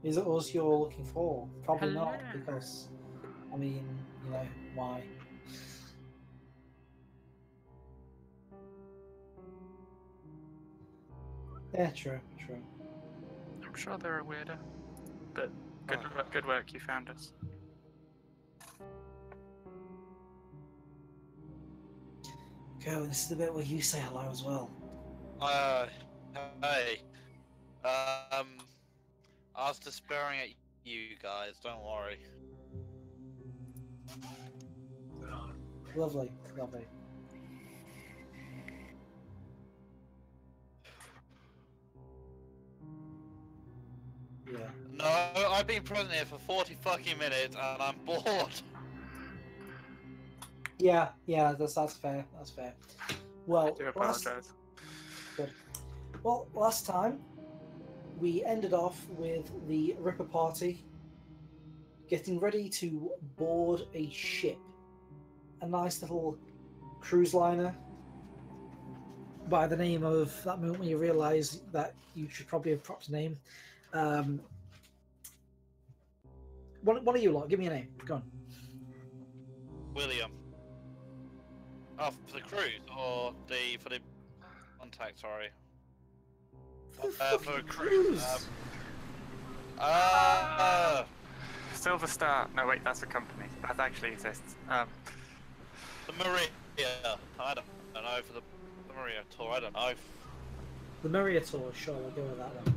Is it us you're looking for? Probably Hello. not, because, I mean, why? Yeah, true, true. I'm sure they're a weirdo, but good work, you found us. Go, this is the bit where you say hello as well. Hey. I was despairing at you guys, don't worry. Lovely, lovely. Yeah. No, I've been present here for 40 fucking minutes and I'm bored. Yeah, that's fair. That's fair. Well, I do apologise. Good. Well, last time we ended off with the Ripper party getting ready to board a ship, a nice little cruise liner by the name of that moment when you realise that you should probably have propped a name. One of you lot, give me a name. Go on. William. Oh, for the cruise or for the contact? Sorry. For a cruise. Silver Star. No, wait, that's a company. That actually exists. The Maria. I don't know for the Maria tour. I don't know. The Meriator, sure, we'll go with that one.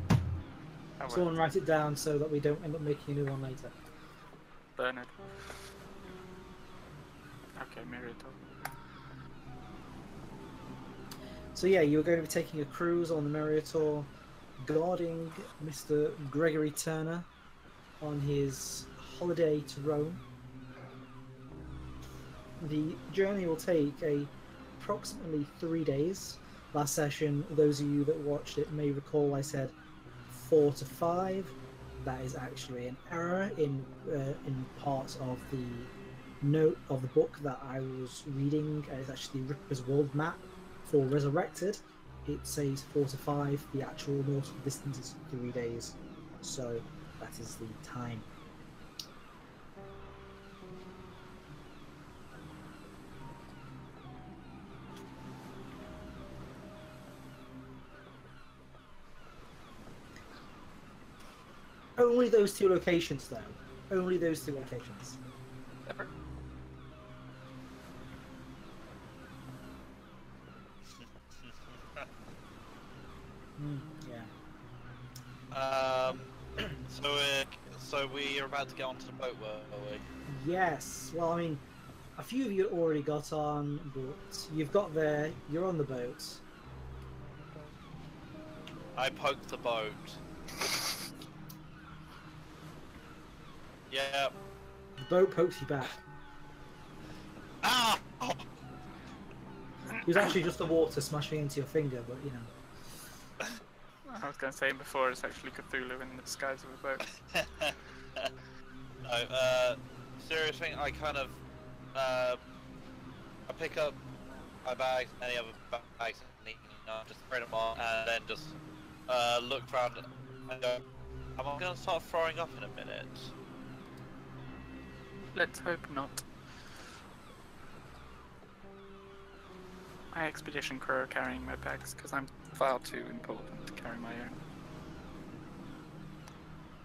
Oh, Someone write it down so that we don't end up making a new one later. Bernard. Okay, Meriator. So yeah, you were going to be taking a cruise on the Meriator, guarding Mr. Gregory Turner on his holiday to Rome. The journey will take approximately 3 days. Last session, those of you that watched it may recall I said 4 to 5. That is actually an error in parts of the note of the book that I was reading. It's actually Ripper's World Map for Resurrected. It says 4 to 5. The actual nautical distance is 3 days. So that is the time. Only those two locations, though. Only those two locations. Yeah. So we are about to get onto the boat, were we? Yes. Well, I mean, a few of you already got on, but you've got there. You're on the boat. I poked the boat. Yeah. The boat pokes you back. Ah! It was actually just the water smashing into your finger, but you know. I was going to say before, it's actually Cthulhu in the disguise of a boat. No, serious thing, I kind of, I pick up my bags, any other bags, just spread them on, and then just, look around and go, am I going to start throwing up in a minute? Let's hope not. My expedition crew are carrying my bags because I'm far too important to carry my own.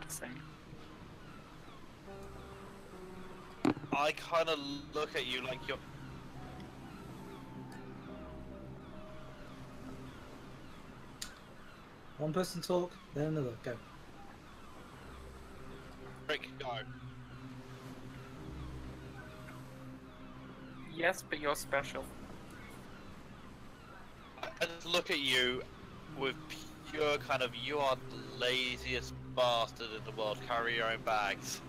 Just saying. I kind of look at you like you're... One person talk, then another. Go. Rick, go. Yes, but you're special. I just look at you with pure kind of, you are the laziest bastard in the world, carry your own bags.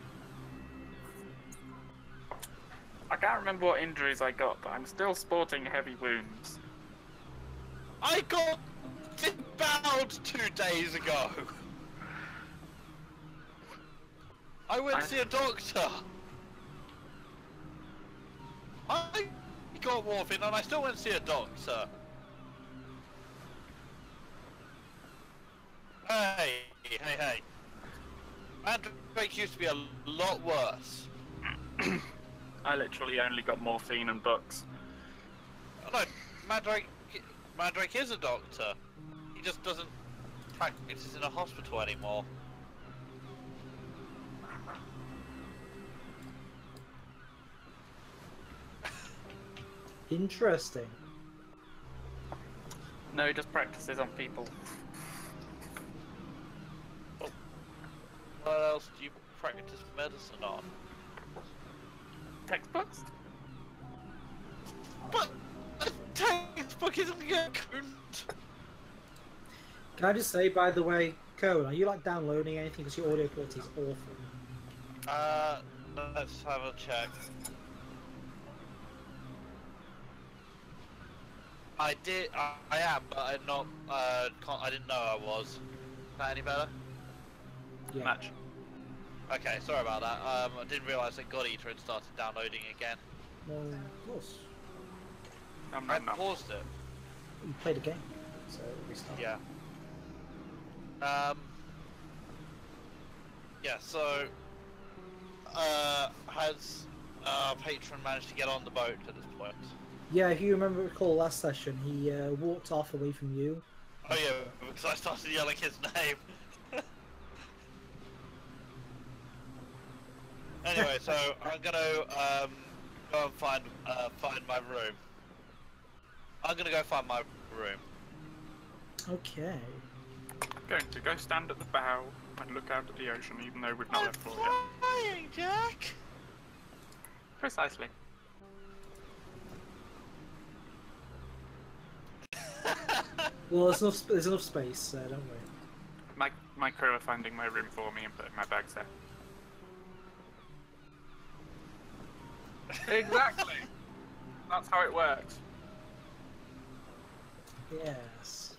I can't remember what injuries I got, but I'm still sporting heavy wounds. I got disemboweled 2 days ago! I went to see a doctor! I got morphine and I still went to see a doctor! Hey! Mandrake used to be a lot worse. I literally only got morphine and books. No, Mandrake is a doctor. He just doesn't practice in a hospital anymore. Interesting. No, he just practices on people. What else do you practice medicine on? Textbooks? But a textbook isn't a couldn't. Can I just say, by the way, Cohen, are you like downloading anything because your audio quality is awful? Let's have a check. I am, but I'm not, I didn't know I was. Is that any better? Yeah. Match. Okay, sorry about that. I didn't realise that God Eater had started downloading again. No, of course. I paused it. You played a game, so restart. Yeah. Yeah, so, has Patron managed to get on the boat at this point? Yeah, if you recall last session, he walked off away from you. Oh yeah, because I started yelling his name. Anyway, so I'm gonna go and find my room. I'm gonna go find my room. Okay. Going to go stand at the bow and look out at the ocean, even though we've not I'm left port yet. flying, Jack. Precisely. Well, there's enough space, don't worry. My crew are finding my room for me and putting my bags there. Exactly. That's how it works. Yes.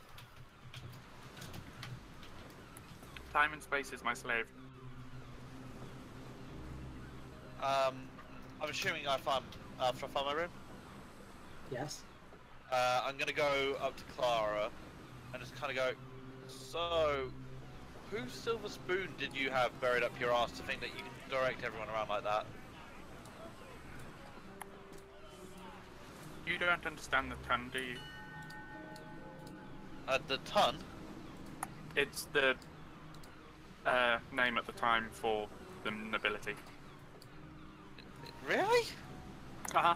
Time and space is my slave. I'm assuming I found my room. Yes. I'm gonna go up to Clara and just kind of go. So, whose silver spoon did you have buried up your ass to think that you can direct everyone around like that? You don't understand the ton, do you? The ton? It's the name at the time for the nobility. Really? Uh-huh.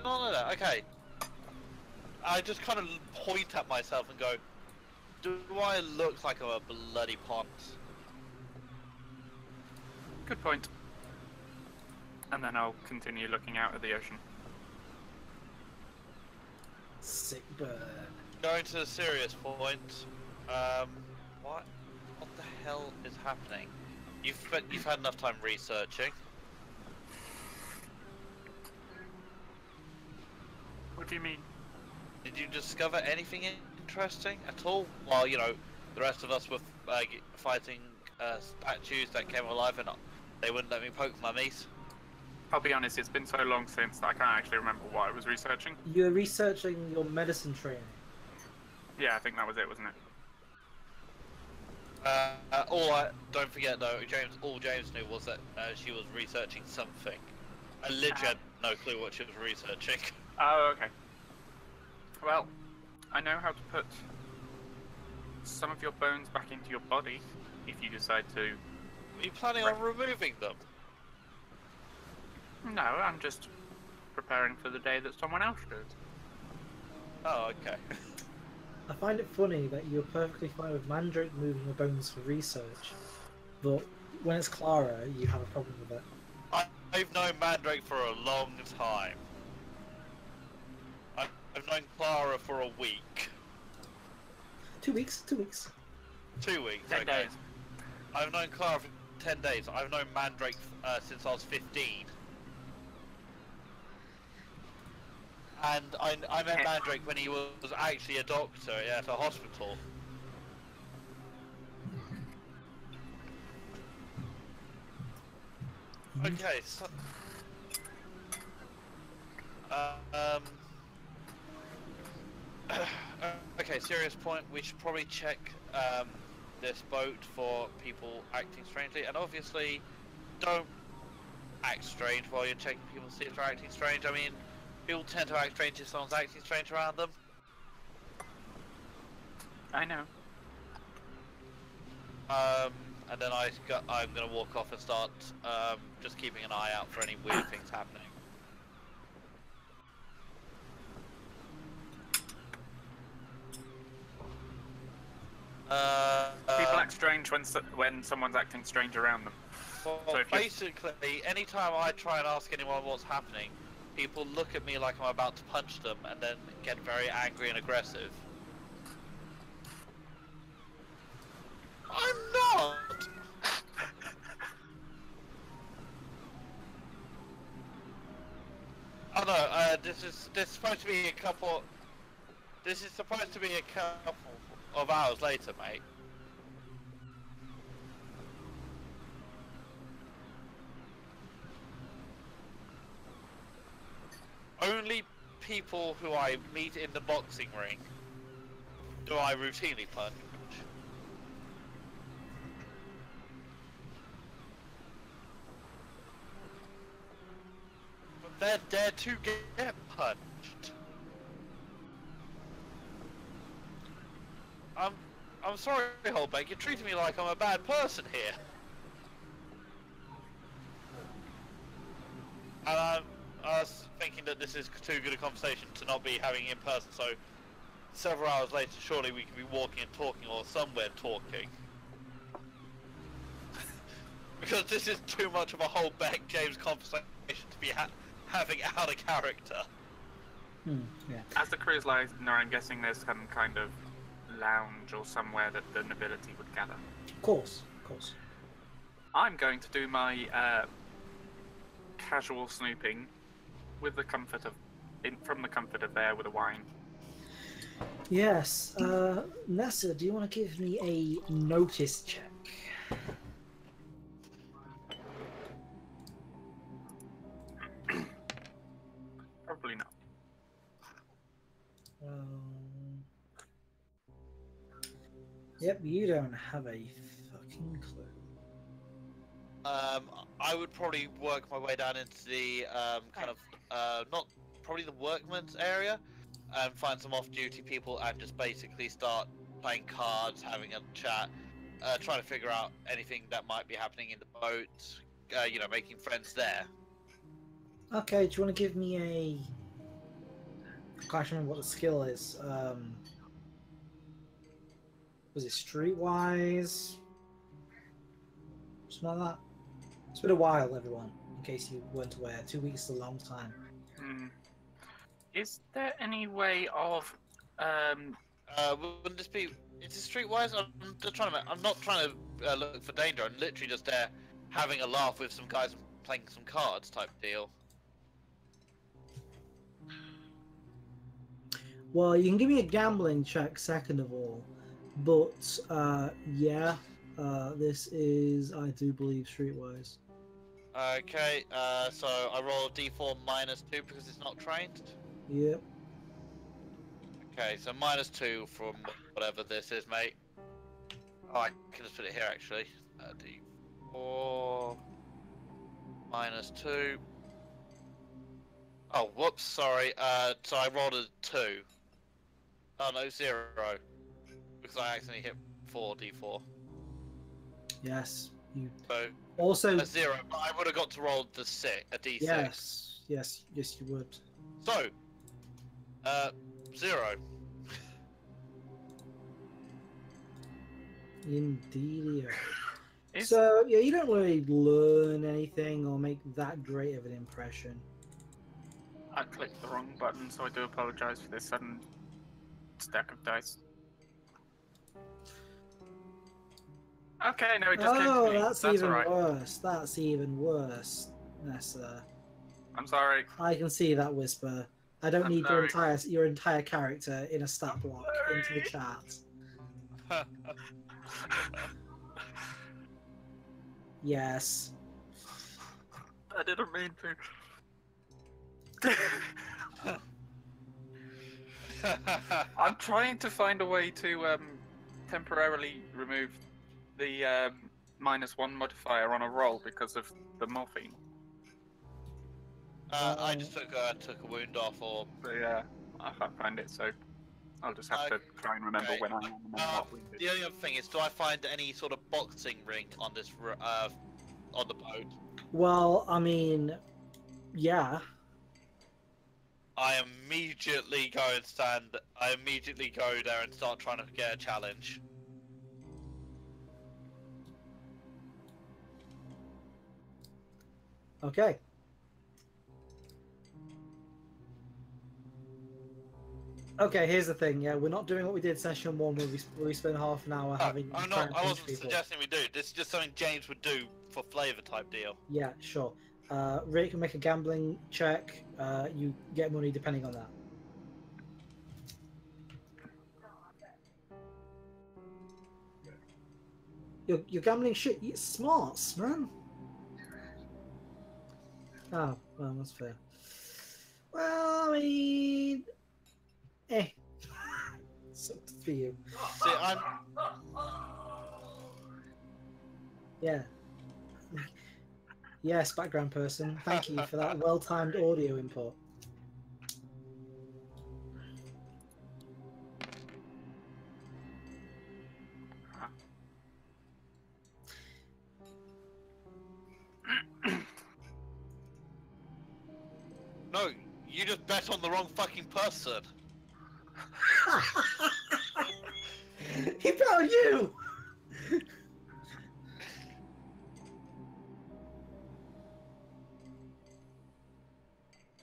No. Okay. I just kind of point at myself and go, do I look like I'm a bloody ponce? Good point. And then I'll continue looking out at the ocean. Sick burn. Going to a serious point. What the hell is happening? You've had enough time researching. What do you mean? Did you discover anything interesting at all? While, you know, the rest of us were fighting statues that came alive and they wouldn't let me poke mummies. I'll be honest, it's been so long since that I can't actually remember what I was researching. You're researching your medicine training. Yeah, I think that was it, wasn't it? Don't forget though, all James knew was that she was researching something. I literally had no clue what she was researching. Oh, okay. Well, I know how to put some of your bones back into your body if you decide to. Are you planning on removing them? No, I'm just preparing for the day that someone else does. Oh, okay. I find it funny that you're perfectly fine with Mandrake moving your bones for research, but when it's Clara, you have a problem with it. I've known Mandrake for a long time. I've known Clara for a week. 2 weeks. 2 weeks. 2 weeks. 10 days. I've known Clara for 10 days. I've known Mandrake since I was 15. And I met Mandrake when he was actually a doctor at a hospital. Okay, so... okay, serious point. We should probably check this boat for people acting strangely, and obviously don't act strange while you're checking people to see if they're acting strange. I mean, people tend to act strange if someone's acting strange around them. I know. And then I'm gonna walk off and start just keeping an eye out for any weird things happening. People act strange when someone's acting strange around them. Well, So if basically, anytime I try and ask anyone what's happening, people look at me like I'm about to punch them and then get very angry and aggressive. I'm not! Oh no, this is supposed to be a couple... This is supposed to be a couple of hours later, mate. Only people who I meet in the boxing ring do I routinely punch. But they're there to get punched. I'm sorry, Holbeck, you're treating me like I'm a bad person here. And I was thinking that this is too good a conversation to not be having in person, so several hours later surely we can be walking and talking, or somewhere talking. Because this is too much of a Holbeck James conversation to be having out of character. Yeah. As the cruise liner, I'm guessing there's some kind of lounge or somewhere that the nobility would gather. Of course, of course. I'm going to do my casual snooping with the comfort of, from the comfort of there with a wine. Yes. Nessa, do you want to give me a notice check? Probably not. Yep, you don't have a fucking clue. I would probably work my way down into the kind of not probably the workman's area, and find some off-duty people and just basically start playing cards, having a chat, trying to figure out anything that might be happening in the boat. You know, making friends there. Okay, do you want to give me a... I can't remember what the skill is. Was it Streetwise? Something like that. It's been a while, everyone, in case you weren't aware. 2 weeks is a long time. Is there any way of Wouldn't this be? Is it Streetwise? I'm just trying to. I'm not trying to look for danger. I'm literally just there, having a laugh with some guys and playing some cards, type deal. Well, you can give me a gambling check, second of all. But, yeah, this is, I do believe, Streetwise. Okay, so I roll a d4 -2 because it's not trained. Yep. Okay, so -2 from whatever this is, mate. Oh, I can just put it here, actually. D4 -2. Oh, whoops, sorry. So I rolled a 2. Oh, no, 0. Because I accidentally hit 4d4. Yes. You So, also... a 0, but I would have got to roll a d6. Yes. Yes, yes, you would. So, 0. Indeed. Is- So, yeah, you don't really learn anything or make that great of an impression. I clicked the wrong button, so I do apologise for this sudden stack of dice. Okay, no, it just came to me. That's That's even alright. worse. That's even worse, Nessa. I'm sorry. I can see that whisper. I don't I'm need sorry. your entire character in a stat block into the chat. Yes. I didn't mean to. I'm trying to find a way to temporarily remove the -1 modifier on a roll because of the morphine. I just took a wound off, or But yeah, I can't find it, so I'll just have to try and remember okay. when I am and when I'm not wounded. The only other thing is, do I find any sort of boxing ring on this on the boat? Well, I mean, yeah. I immediately go and stand. I immediately go there and start trying to get a challenge. Okay. Okay, here's the thing. Yeah, we're not doing what we did session 1 where we spent half an hour having. I wasn't suggesting we do. This is just something James would do for flavor type deal. Yeah, sure. Rick can make a gambling check. You get money depending on that. You're gambling shit. You're smarts, man. Oh, well, that's fair. Well, I mean, sucks for you. See, I'm. Yeah. Yes, background person. Thank you for that well-timed audio input. No, you just bet on the wrong fucking person. He bet on you!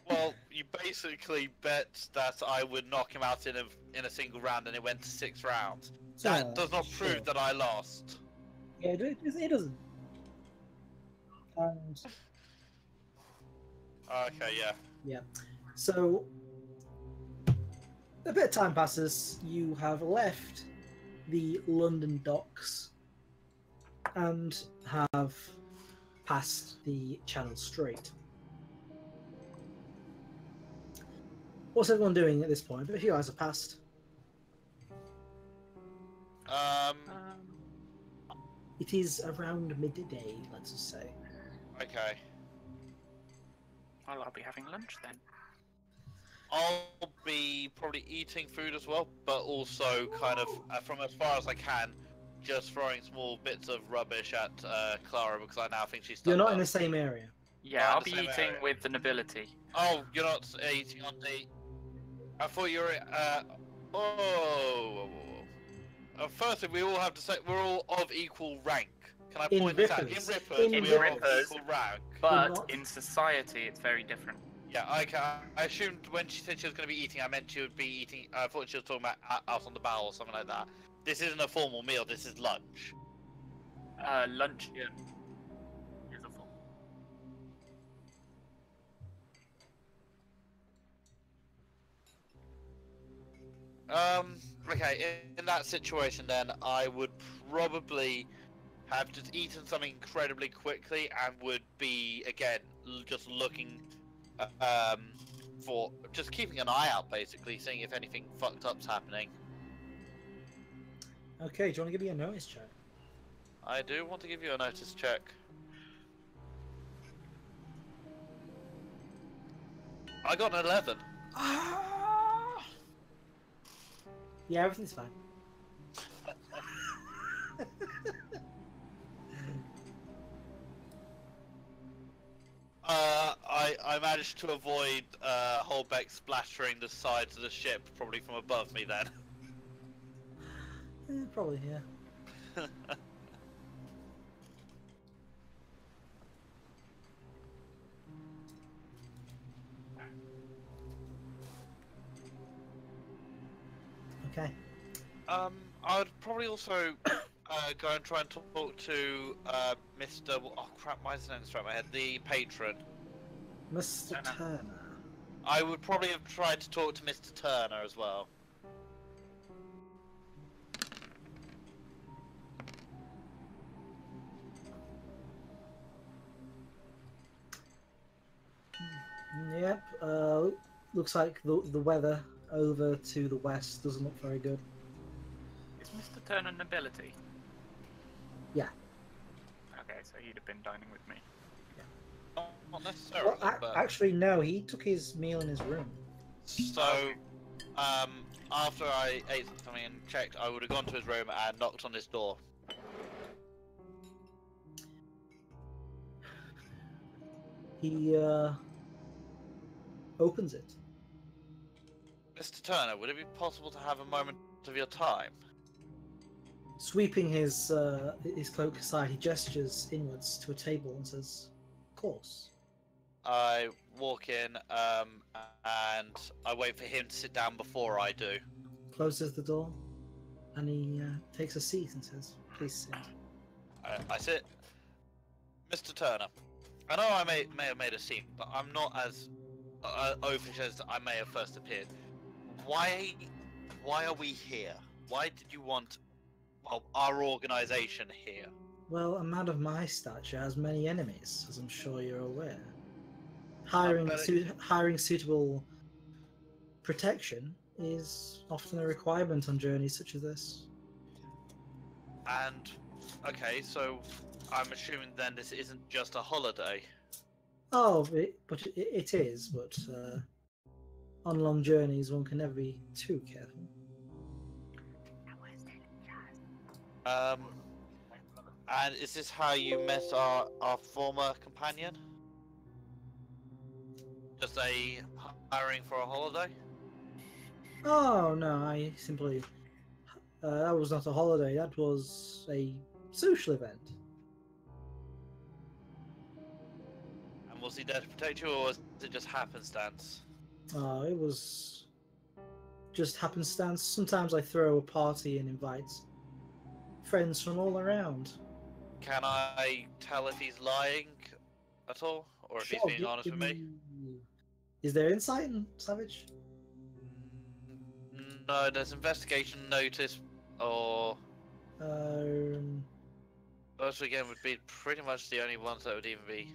Well, you basically bet that I would knock him out in a single round, and it went to 6 rounds. That does not prove sure. that I lost. Yeah, it doesn't. And Okay, yeah. yeah, so a bit of time passes. You have left the London docks and have passed the Channel Strait. What's everyone doing at this point? But a few hours have passed. It is around midday, let's just say. Okay. Well, I'll be having lunch then. I'll be probably eating food as well, but also kind of, from as far as I can, just throwing small bits of rubbish at Clara, because I now think she's stuck. You're not up. in the same area. Yeah, Oh, I'll the be same eating area. with the nobility. Oh, you're not eating on the... I thought you were... Firstly, we all have to say we're all of equal rank. Can I In point this out? In Rippers. Rippers, In we are of Rippers. equal rank. But not- in society, it's very different. Yeah, I assumed when she said she was going to be eating, I meant she would be eating... I thought she was talking about out on the bow or something like that. This isn't a formal meal, this is lunch. Lunch, yeah. Beautiful. Okay, in that situation then, I would probably have just eaten something incredibly quickly and would be, again, just looking, for, just keeping an eye out, basically, seeing if anything fucked up's happening. Okay, do you want to give me a notice check? I do want to give you a notice check. I got an 11. Yeah, everything's fine. I managed to avoid Holbeck splattering the sides of the ship, probably from above me then. Probably, yeah. Okay. I would probably also go and try and talk to Mr. Oh crap, why is his name straight in my head? The patron. Mr. Turner. I would probably have tried to talk to Mr. Turner as well. Yep. Looks like the weather over to the west doesn't look very good. Is Mr. Turner nobility? Yeah. Okay, so he'd have been dining with me. Not necessarily, Well, but... actually, no. He took his meal in his room. So, after I ate something and checked, I would have gone to his room and knocked on his door. He opens it. Mr. Turner, would it be possible to have a moment of your time? Sweeping his cloak aside, he gestures inwards to a table and says, "Of course." I walk in, and I wait for him to sit down before I do. Closes the door, and he takes a seat and says, "Please sit." I sit. Mr. Turner, I know I may have made a scene, but I'm not as oafish as I may have first appeared. Why are we here? Why did you want, well, our organization here? Well, a man of my stature has many enemies, as I'm sure you're aware. Hiring suitable protection is often a requirement on journeys such as this. And, okay, so I'm assuming then this isn't just a holiday. Oh, it is, but on long journeys one can never be too careful. And is this how you met our former companion? Just a hiring for a holiday? Oh no, I simply that was not a holiday. That was a social event. And was he there to protect you, or was it just happenstance? It was just happenstance. Sometimes I throw a party and invite friends from all around. Can I tell if he's lying at all, or if he's being honest with me? Is there insight in Savage? No, there's investigation notice, or those again would be pretty much the only ones that would even be.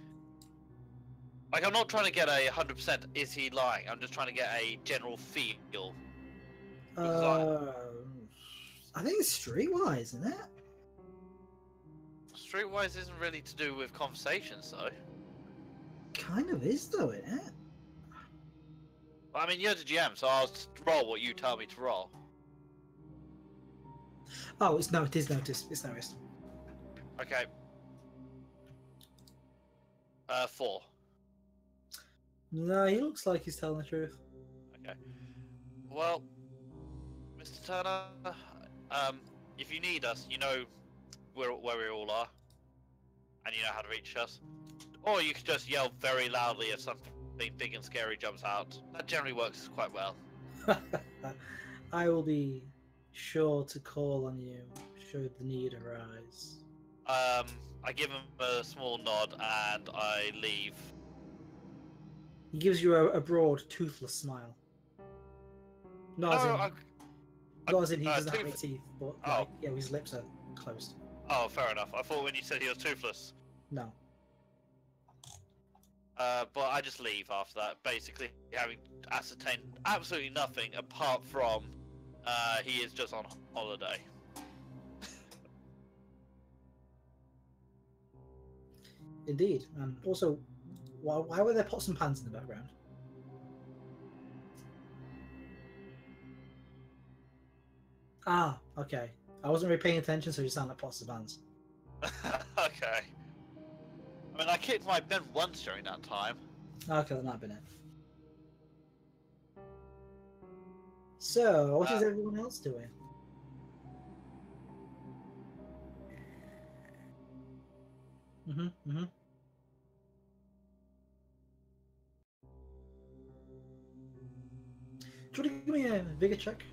Like, I'm not trying to get a 100% is he lying. I'm just trying to get a general feel. I think it's streetwise, isn't it? Streetwise isn't really to do with conversations, though. Kind of is, though, isn't it? I mean, you're the GM, so I'll roll what you tell me to roll. Oh, it is noticed. It's noticed. Okay. 4. No, he looks like he's telling the truth. Okay. Well, Mr. Turner, if you need us, you know where we all are, and you know how to reach us. Or you could just yell very loudly if something big and scary jumps out. That generally works quite well. I will be sure to call on you should the need arise. I give him a small nod and I leave. He gives you a broad, toothless smile. Not as in he doesn't have any teeth, but like, yeah, his lips are closed. Oh, fair enough. I thought when you said he was toothless. No. But I just leave after that, basically having ascertained absolutely nothing apart from he is just on holiday. Indeed. And also, why were there pots and pans in the background? Ah, okay. I wasn't really paying attention, so you sound like pots and pans. Okay. I mean, I kicked my bed once during that time. Okay, that might have been it. So, what is everyone else doing? Do you want to give me a vigor check?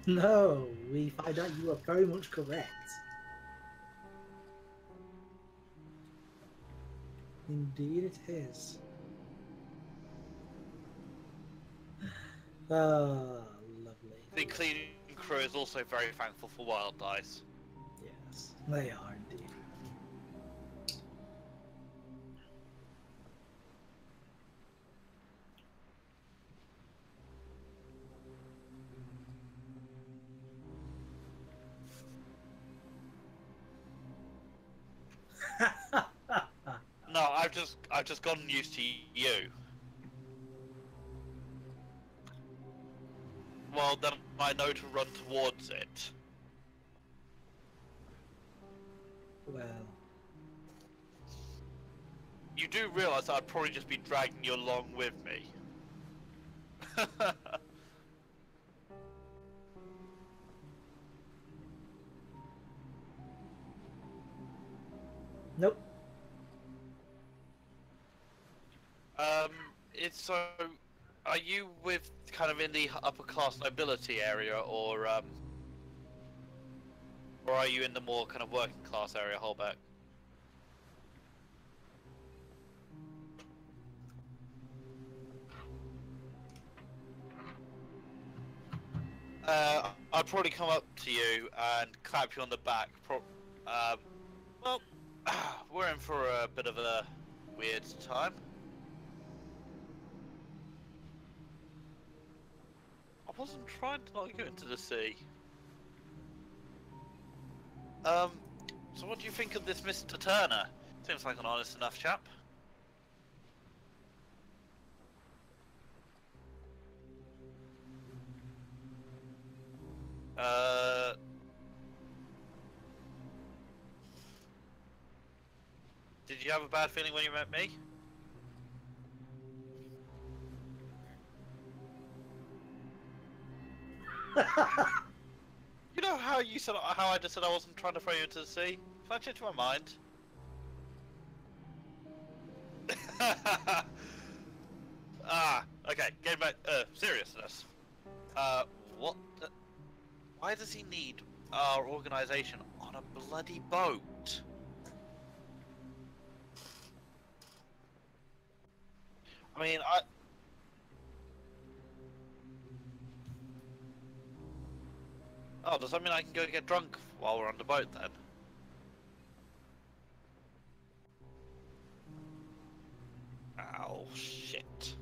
No, we find out you are very much correct. Indeed it is. Ah, lovely. The cleaning crew is also very thankful for wild dice. Yes, they are indeed. I've just gotten used to you. Well, then I know to run towards it. Well, You do realise that I'd probably just be dragging you along with me. nope. It's so. Are you with kind of in the upper class nobility area, or are you in the more kind of working class area, Holbeck? I'd probably come up to you and clap you on the back. Well, we're in for a bit of a weird time. I wasn't trying to knock you into the sea. So what do you think of this Mr. Turner? Seems like an honest enough chap. Did you have a bad feeling when you met me? You know how you said how I just said I wasn't trying to throw you into the sea? Can I change my mind? Okay, getting back seriousness. What the, why does he need our organization on a bloody boat? I mean, oh, does that mean I can go get drunk while we're on the boat then? Oh, shit.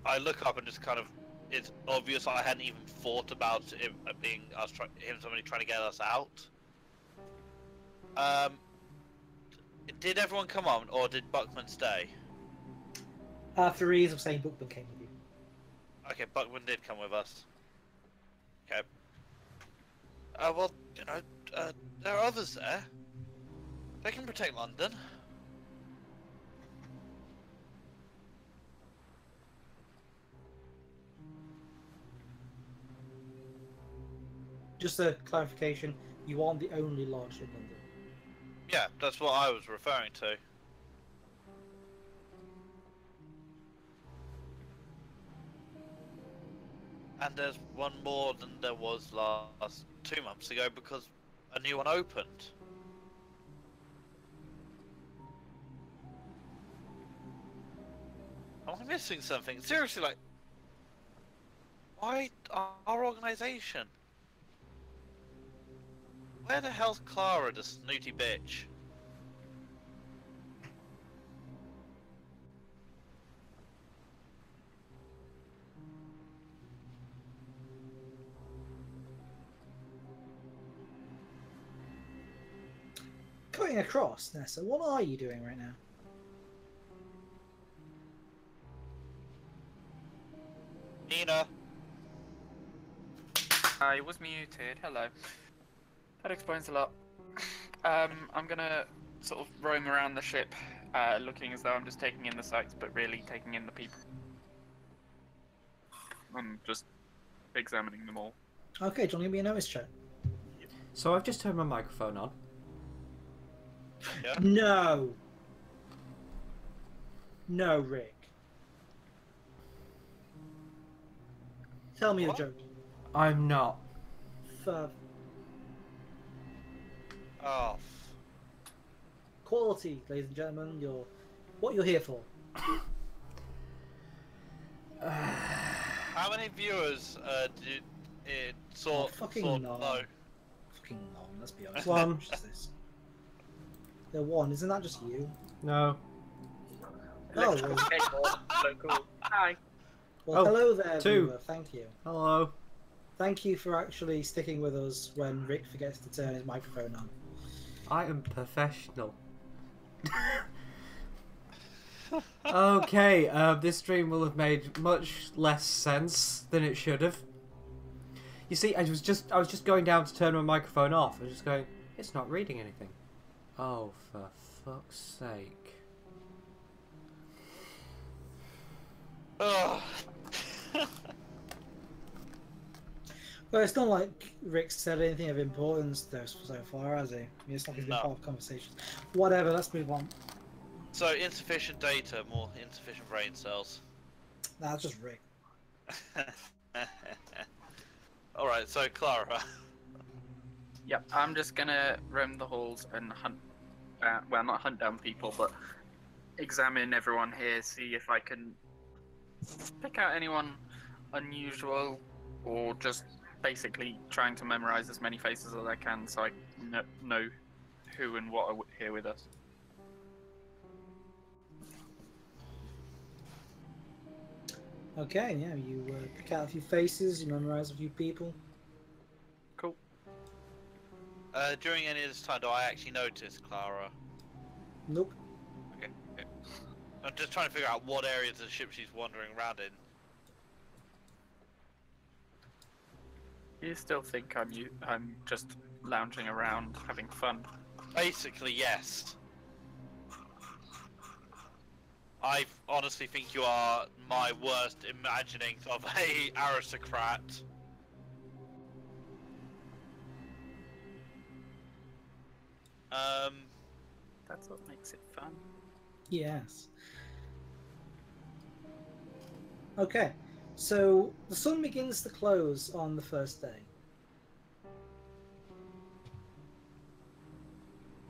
I look up and just kind of, it's obvious I hadn't even thought about it being us, somebody trying to get us out. Did everyone come on, or did Buckman stay? For ease of saying, Buckman came with you. Okay, Buckman did come with us. Okay. Well, you know, there are others there. They can protect London. Just a clarification, you aren't the only lodge in London. Yeah, that's what I was referring to. And there's one more than there was last 2 months ago because a new one opened. Am I missing something? Seriously, like, why our organization? Where the hell's Clara, the snooty bitch? Cutting across, Nessa, what are you doing right now? Nina. I was muted. Hello. That explains a lot. I'm gonna sort of roam around the ship, looking as though I'm just taking in the sights, but really taking in the people. I'm just examining them all. Okay, do you want to give me a notice check? So I've just turned my microphone on. Yeah. No! No, Rick. Tell me What? a joke. I'm not. Oh. Quality, ladies and gentlemen, what you're here for. How many viewers did it saw? Fucking saw none. no. Fucking none, let's be honest. One. What is this? The one, isn't that just you? No. Oh, Electrical cable, local. Hi. Well, Oh, hello there, two. viewer. Thank you. Hello. Thank you for actually sticking with us when Rick forgets to turn his microphone on. I am professional. Okay, this stream will have made much less sense than it should have. You see, I was just going down to turn my microphone off. I was just going, it's not reading anything. Oh, for fuck's sake. Ugh. Well, it's not like Rick said anything of importance though so far, has he? It's like he's been No. part of conversations. Whatever, let's move on. So insufficient data, more insufficient brain cells. Nah, that's just Rick. Alright, so Clara. Yep, I'm just gonna roam the halls and hunt. Well, not hunt down people, but examine everyone here, see if I can pick out anyone unusual, or just basically trying to memorize as many faces as I can so I know who and what are here with us. Okay, yeah, you pick out a few faces, you memorize a few people. Cool. During any of this time, do I actually notice Clara? Nope. Okay. I'm just trying to figure out what areas of the ship she's wandering around in. You still think I'm just lounging around having fun? Basically, yes. I honestly think you are my worst imaginings of a aristocrat. That's what makes it fun. Yes. Okay, so the sun begins to close on the first day.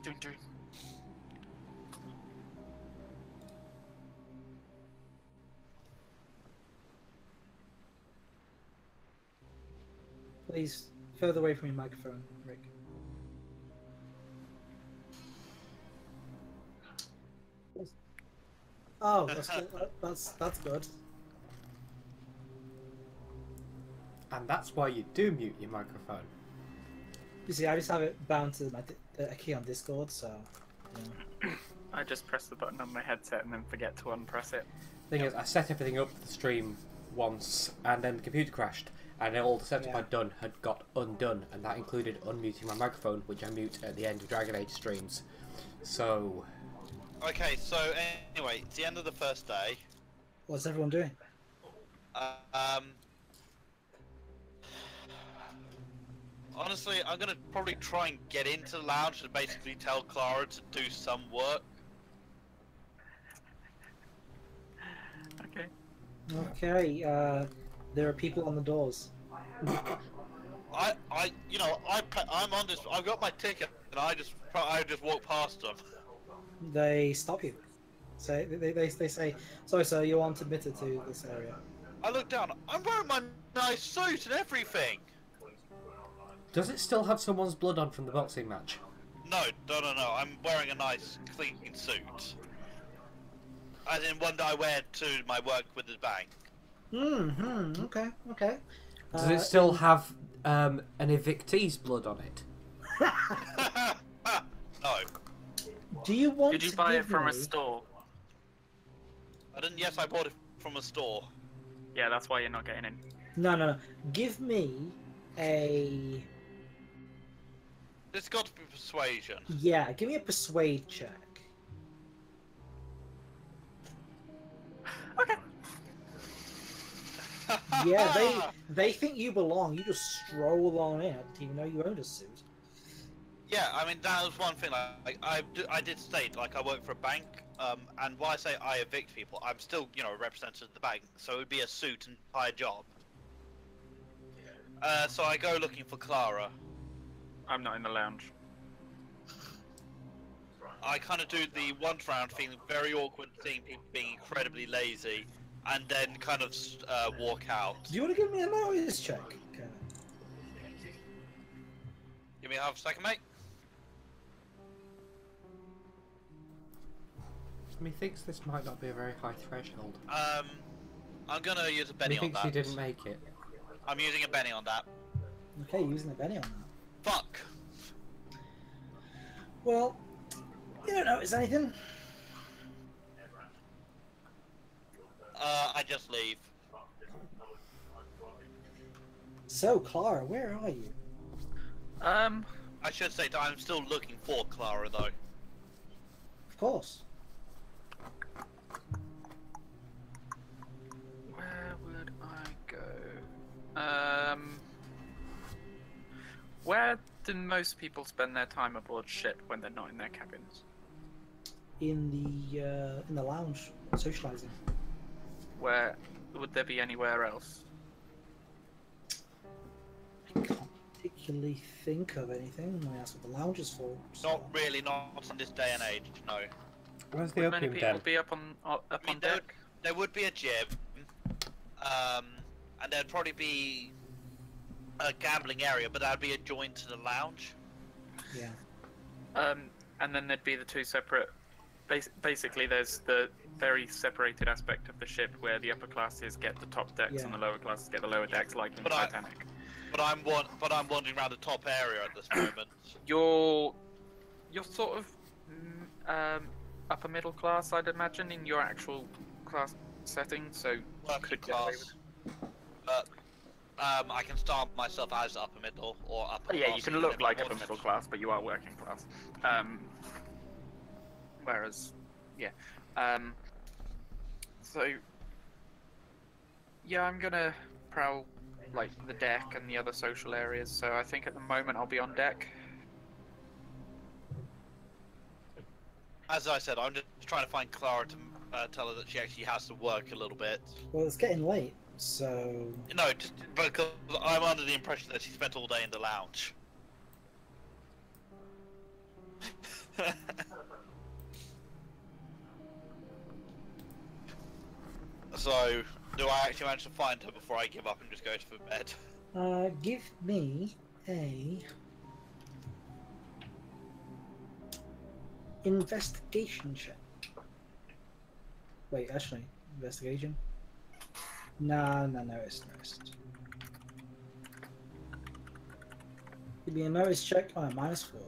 Doing. Please, further away from your microphone, Rick. Oh, that's good. That's good. And that's why you do mute your microphone. You see, I just have it bound to a key on Discord, so. Yeah. I just press the button on my headset and then forget to unpress it. Thing is, I set everything up for the stream once, and then the computer crashed, and then all the setup I'd done had got undone, and that included unmuting my microphone, which I mute at the end of Dragon Age streams. So. Okay, so anyway, it's the end of the first day. What's everyone doing? Honestly, I'm gonna probably try and get into the lounge and basically tell Clara to do some work. Okay. Okay, there are people on the doors. I'm on this. I've got my ticket, and I just walk past them. They stop you. So they say, sorry sir, you aren't admitted to this area. I look down. I'm wearing my nice suit and everything. Does it still have someone's blood on from the boxing match? No. I'm wearing a nice, clean suit. As in one that I wear to my work with the bank. Okay. Does it still have an evictee's blood on it? No. Do you want Did you to buy it give from me... a store? I didn't. Yes, I bought it from a store. Yeah, that's why you're not getting in. No. Give me a... It's got to be persuasion. Yeah, give me a persuade check. Okay. Yeah, they think you belong. You just stroll on in. I didn't even know you owned a suit. Yeah, I mean that was one thing. Like I did state, like I work for a bank, and while I say I evict people, I'm still, a representative of the bank, so it would be a suit and tie job. So I go looking for Clara. I'm not in the lounge. I kind of do the once round, feeling very awkward, seeing people being incredibly lazy, and then kind of walk out. Do you want to give me a notice check? Okay. Give me half a second, mate. Methinks this might not be a very high threshold. I'm gonna use a Benny on Methinks that. you didn't make it. I'm using a Benny on that. Okay, using a Benny on that. Fuck. Well, you don't notice anything. I just leave. So, Clara, where are you? I should say that I'm still looking for Clara, though. Of course. Where would I go? Where do most people spend their time aboard ship when they're not in their cabins? In the lounge, socializing. Where would there be anywhere else? I can't particularly think of anything. I mean, that's what the lounge is for. So. Not really, not in this day and age, no. Where's the Would many opium people den? be up on deck? There would be a gym, and there'd probably be a gambling area, but that'd be adjoined to the lounge. Yeah. And then there'd be the two separate. Basically, there's the very separated aspect of the ship where the upper classes get the top decks Yeah. and the lower classes get the lower decks, like in But Titanic. But I'm wandering around the top area at this moment. You're sort of upper middle class, I'd imagine, in your actual class setting. So Working could get away class. But I can style myself as upper middle or upper Yeah, class. you can even look if like I upper want. middle class, but you are working class. Whereas, yeah. So, yeah, I'm gonna prowl like the deck and the other social areas. So I think at the moment I'll be on deck. As I said, I'm just trying to find Clara to tell her that she actually has to work a little bit. Well, it's getting late, so No, just because I'm under the impression that she spent all day in the lounge. So, do I actually manage to find her before I give up and just go to bed? give me a investigation check. Wait, actually, investigation. No, notice. Give me a notice check on a -4.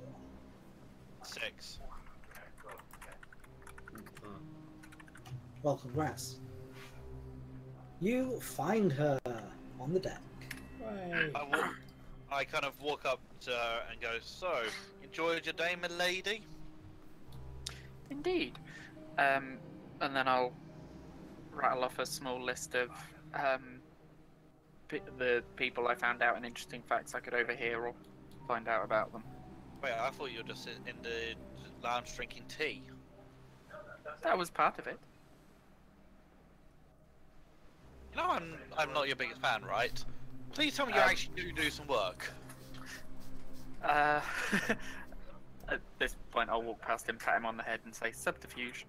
6. Well, congrats. You find her on the deck. I kind of walk up to her and go, "So, enjoyed your day, milady?" Indeed. And then I'll rattle off a small list of the people I found out and interesting facts I could overhear or find out about them. Wait, I thought you were just in the lounge drinking tea. That was part of it. You know, I'm not your biggest fan, right? Please tell me you actually do some work. At this point, I'll walk past him, pat him on the head, and say, "Subterfuge."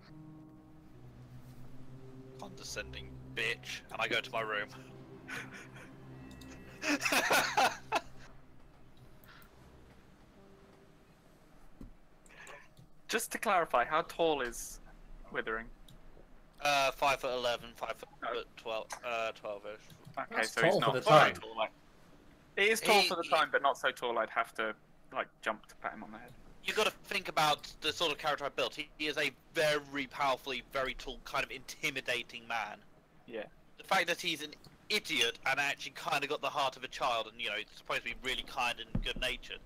Condescending bitch. And I go to my room. Just to clarify, how tall is Withering? 5'11", 5'12", 12ish. Okay, That's so he's tall not for the so time. tall. Like, it is tall for the time, but not so tall I'd have to like jump to pat him on the head. You got to think about the sort of character I built. He is a very powerfully, very tall, kind of intimidating man. Yeah. The fact that he's an idiot and actually kind of got the heart of a child, and he's supposed to be really kind and good-natured,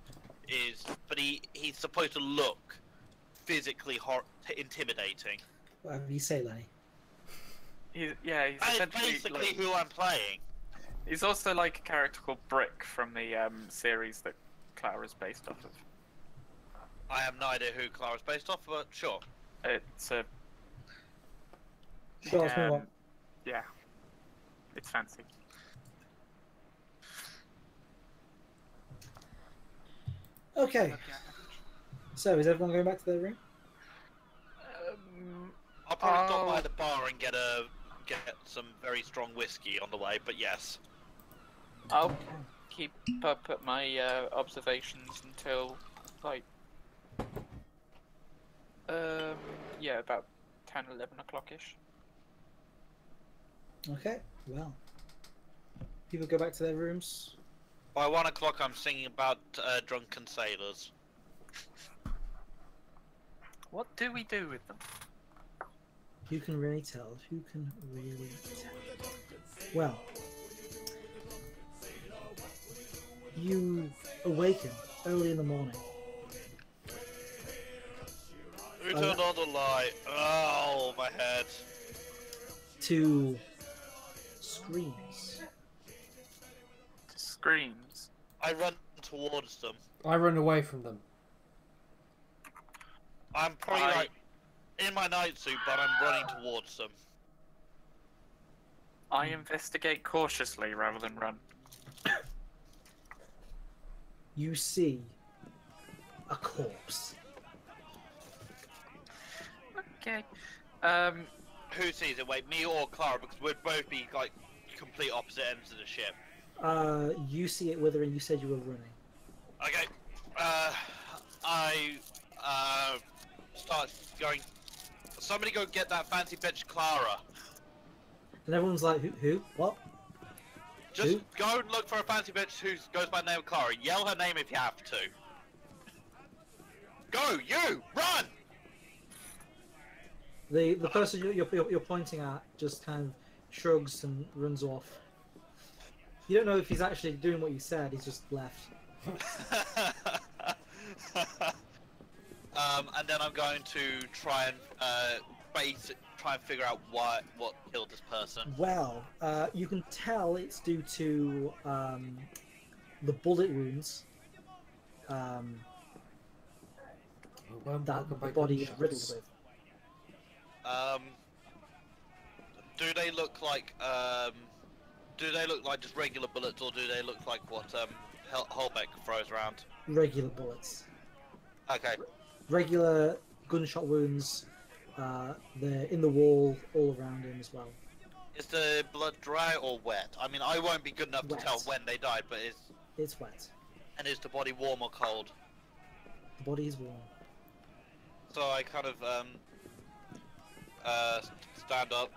but he's supposed to look physically intimidating. Whatever you say, Lenny. He's That is essentially basically like, who I'm playing. he's also like a character called Brick from the series that Clara's based off of. I have no idea who Clara's based off, but sure. It's a Sure, let's move on. yeah, it's fancy. Okay, so is everyone going back to their room? I'll probably stop by the bar and get some very strong whiskey on the way, but yes. I'll keep up at my observations until like yeah, about 10, 11 o'clock ish. Okay, Well, people go back to their rooms. By 1 o'clock, I'm singing about drunken sailors. What do we do with them? Who can really tell? Who can really tell? Well, you awaken early in the morning. Who turned on the light? Oh, my head. To screams. Screams. I run towards them. I run away from them. I'm probably like in my night suit, but I'm running towards them. I investigate cautiously rather than run. You see a corpse. Okay. Who sees it? Wait, me or Clara? Because we'd both be like complete opposite ends of the ship. You see it withering. You said you were running. Okay. I start going. Somebody go get that fancy bitch Clara. And everyone's like, who? What? Just Who? go and look for a fancy bitch who goes by the name of Clara. Yell her name if you have to. Go, you! Run! The person you're pointing at just kind of shrugs and runs off. You don't know if he's actually doing what you said. He's just left. And then I'm going to try and try and figure out what killed this person. Well, you can tell it's due to the bullet wounds that the body is riddled with. Do they look like just regular bullets, or do they look like what Holbeck throws around? Regular bullets. Okay. Regular gunshot wounds. They're in the wall all around him as well. Is the blood dry or wet? I mean, I won't be good enough Wet. to tell when they died, but It's wet. is the body warm or cold? The body is warm. So I kind of stand up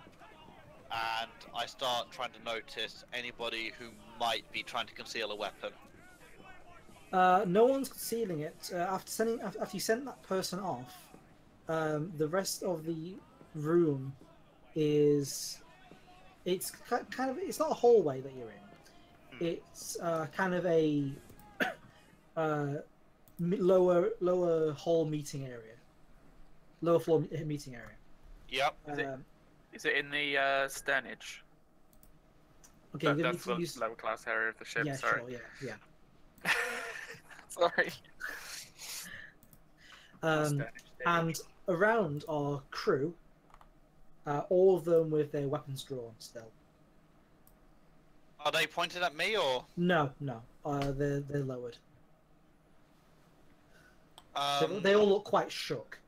and I start trying to notice anybody who might be trying to conceal a weapon. No one's concealing it. After you send that person off, the rest of the room it's kind of, it's not a hallway that you're in. It's kind of a lower hall meeting area, lower floor meeting area. Yep. Is it in the sternage? Okay, That's the lower class area of the ship. Yeah, sorry. sure, yeah. Sorry. And around our crew, all of them with their weapons drawn still. Are they pointed at me or? No, they're lowered. They all look quite shook.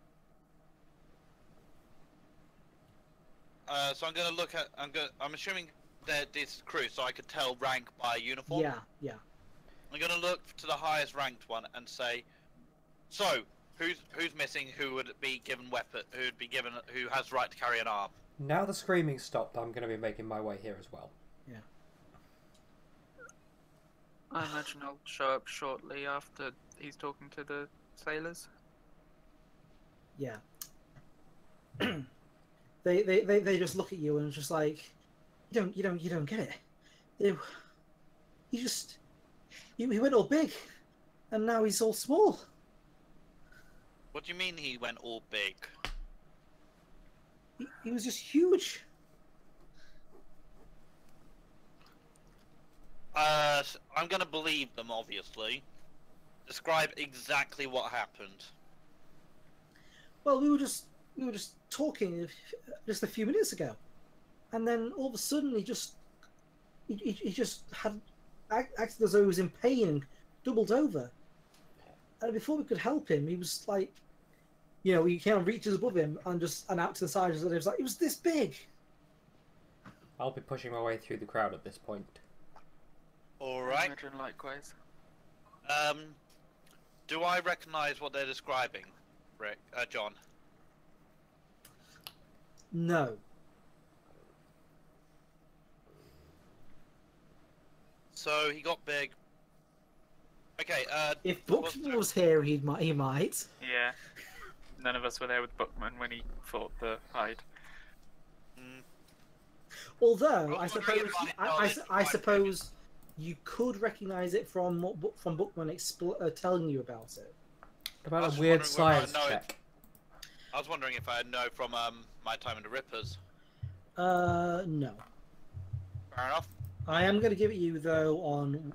So I'm gonna look at. I'm assuming that this crew, so I could tell rank by uniform. Yeah. I'm gonna look to the highest ranked one and say, so who's missing? Who would be given weapon? Who has right to carry an arm? Now the screaming stopped, I'm going to be making my way here as well. Yeah. I imagine I'll show up shortly after he's talking to the sailors. Yeah. They just look at you and just like, you don't get it. He went all big, and now he's all small. What do you mean he went all big? He was just huge. I'm gonna believe them, obviously. Describe exactly what happened. Well, we were just talking just a few minutes ago, and then all of a sudden he just had acted as though he was in pain and doubled over. And before we could help him, he was like, he kind of reaches above him and out to the side, and it was like, it was this big. I'll be pushing my way through the crowd at this point. Alright. Imagine likewise. Do I recognise what they're describing, Rick? John? No. So he got big. Okay, If Bookman was here, he might. Yeah. None of us were there with Bookman when he fought the Hyde. mm, Although I I was wondering suppose if I know I it suppose you could recognise it from Bookman telling you about it. I About was a weird just wondering science whether I know it. check. I was wondering if I know from my time in the Rippers. No. Fair enough. I am going to give it you though on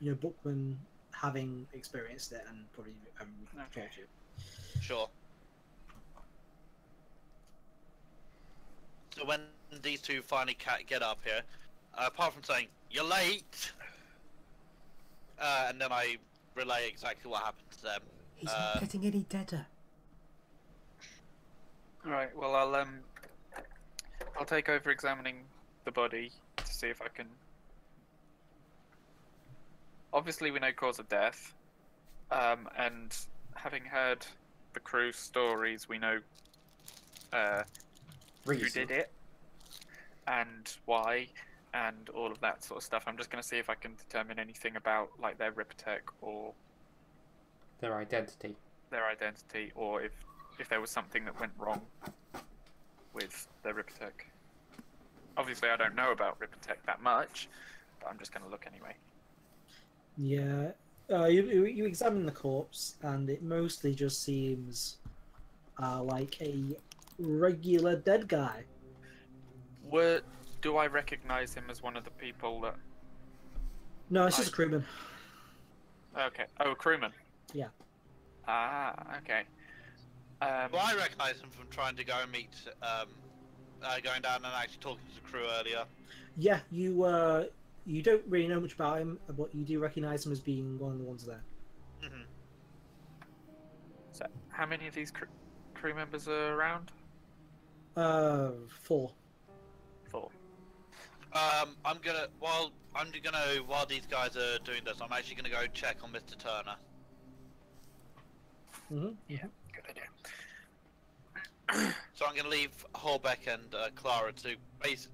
Bookman having experienced it and probably Okay. told you. Sure. So when these two finally get up here, apart from saying you're late, and then I relay exactly what happened to them. He's not getting any deader. Right. Well, I'll take over examining the body to see if I can. Obviously, we know cause of death, and having heard the crew's stories, we know who did it and why, and all of that sort of stuff. I'm just going to see if I can determine anything about like their Riptech or Their identity. or if there was something that went wrong with their Riptech. Obviously, I don't know about Riptech that much, but I'm just going to look anyway. Yeah. You examine the corpse, and it mostly just seems like a regular dead guy. Do I recognise him as one of the people that? No, it's just a crewman. Okay. Oh, a crewman. Yeah. Ah, okay. Well, I recognise him from trying to go and meet, going down and actually talking to the crew earlier. Yeah, you don't really know much about him, but you do recognise him as being one of the ones there. Mm-hmm. So, how many of these crew members are around? 4. 4. While these guys are doing this, I'm actually gonna go check on Mr. Turner. Mm-hmm. Yeah, good idea. So I'm gonna leave Holbeck and Clara to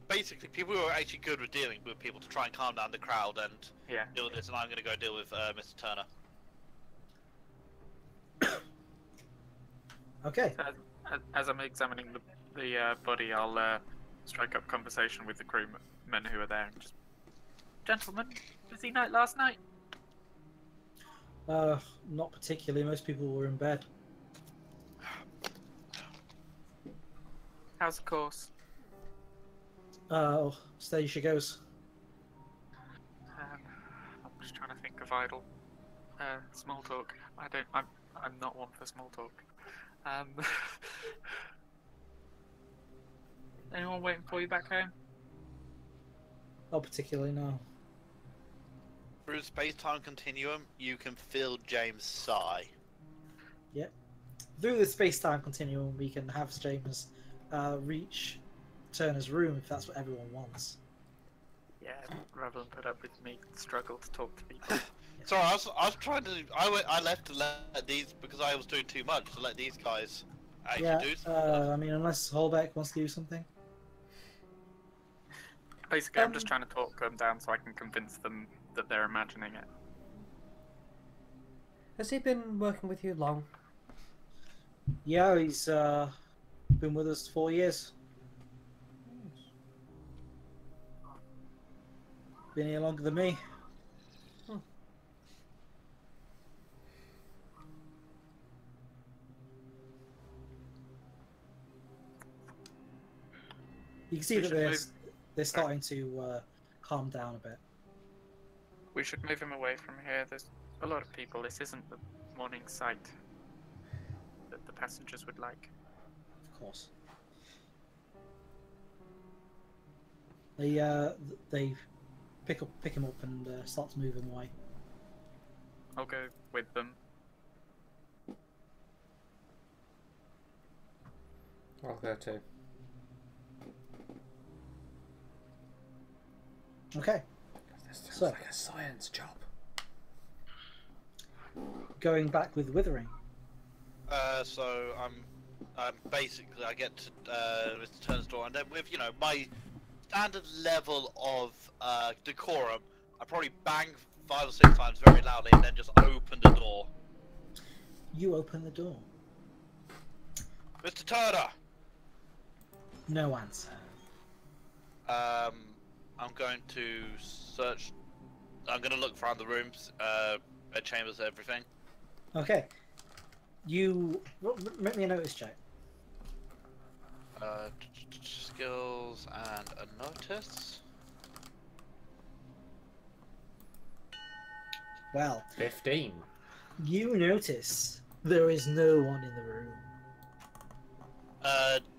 basically people who are actually good with dealing with people to try and calm down the crowd and Yeah. deal with this, and I'm gonna go deal with Mr. Turner. Okay. As I'm examining the body, I'll strike up conversation with the crewmen who are there and just, gentlemen, busy night last night? Not particularly. Most people were in bed. How's the course? Steady she goes. I'm just trying to think of idle small talk. I'm not one for small talk. Anyone waiting for you back home? Not particularly, no. Through the space-time continuum, you can feel James sigh. Through the space-time continuum, we can have James reach Turner's room if that's what everyone wants. Yeah, rather than put up with me struggle to talk to people. Sorry, I was trying to. I left to let these because I was doing too much to let these guys actually do stuff. I mean, unless Holbeck wants to do something. Basically, I'm just trying to talk them down so I can convince them that they're imagining it. Has he been working with you long? Yeah, he's been with us 4 years. Been here longer than me. You can see that they're starting to calm down a bit. We should move him away from here. There's a lot of people. This isn't the morning sight that the passengers would like. Of course. They pick him up and start to move him away. I'll go with them. I'll go too. Okay. This sounds So- like a science job. Going back with Withering. So I'm basically I get to Mr. Turner's door, and then with my standard level of decorum, I probably bang 5 or 6 times very loudly and then just open the door. You open the door. Mr. Turner! No answer. I'm going to search. I'm going to look around the rooms, chambers, everything. Okay. You make me a notice check. Skills and a notice. Well, 15. you notice there is no one in the room.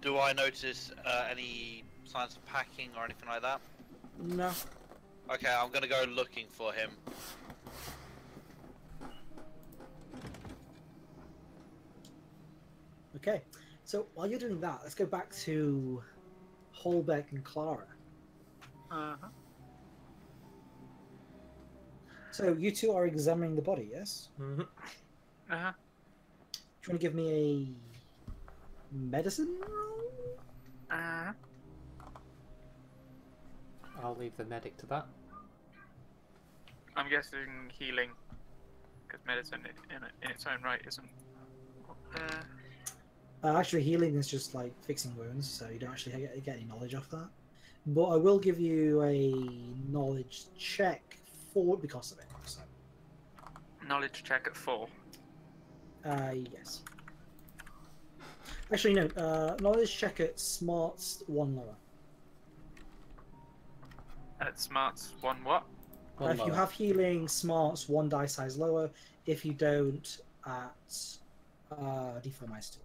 Do I notice any signs of packing or anything like that? No. Okay, I'm gonna go looking for him. Okay. So while you're doing that, let's go back to Holbeck and Clara. Uh-huh. So you two are examining the body, yes? Mm-hmm. Uh-huh. Do you want to give me a medicine roll? Uh-huh. I'll leave the medic to that. I'm guessing healing, because medicine in its own right isn't. Actually, healing is just like fixing wounds, so you don't actually get any knowledge off that. But I will give you a knowledge check for because of it. So, Knowledge check at 4. yes. Actually, no. Knowledge check at smarts 1 lower. At smarts 1 what? One If you lower. have healing, smarts 1 die size lower. If you don't, at d4 minus 2.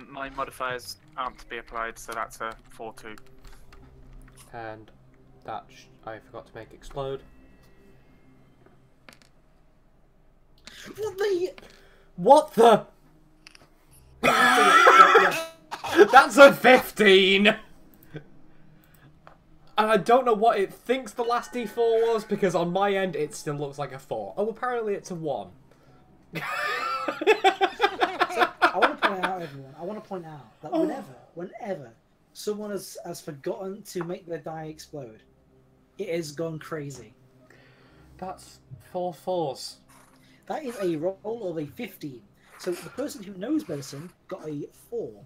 My modifiers aren't to be applied, so that's a 4-2. And that I forgot to make explode. What the? What the? That's a 15! And I don't know what it thinks the last d4 was, because on my end it still looks like a 4. Oh, apparently it's a 1. I want to point out, everyone. I want to point out that whenever someone has forgotten to make their die explode, it has gone crazy. That's 4 4s. That is a roll of a 15. So the person who knows medicine got a 4.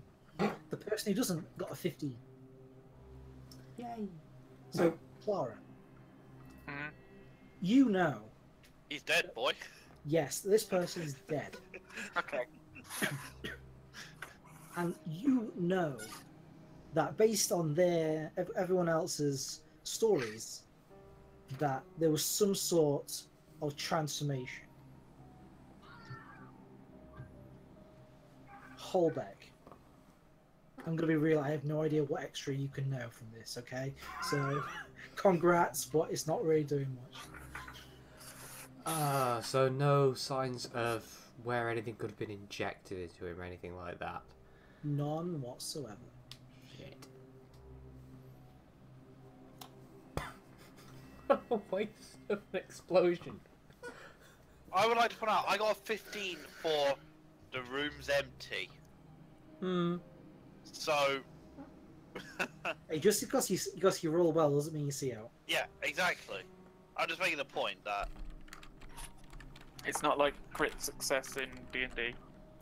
The person who doesn't got a 15. Yay. So, Clara, Mhm. you know, He's dead, boy. yes, this person is dead. Okay. And you know that based on everyone else's stories, that there was some sort of transformation. Holbeck, I'm gonna be real. I have no idea what extra you can know from this. Okay, so congrats, but it's not really doing much. So no signs of where anything could have been injected into him or anything like that. None whatsoever. Shit. What a waste of an explosion. I would like to point out, I got a 15 for the room's empty. Hmm. So, Hey, just because you roll well doesn't mean you see out. yeah, exactly. I'm just making the point that, It's not like crit success in D&D.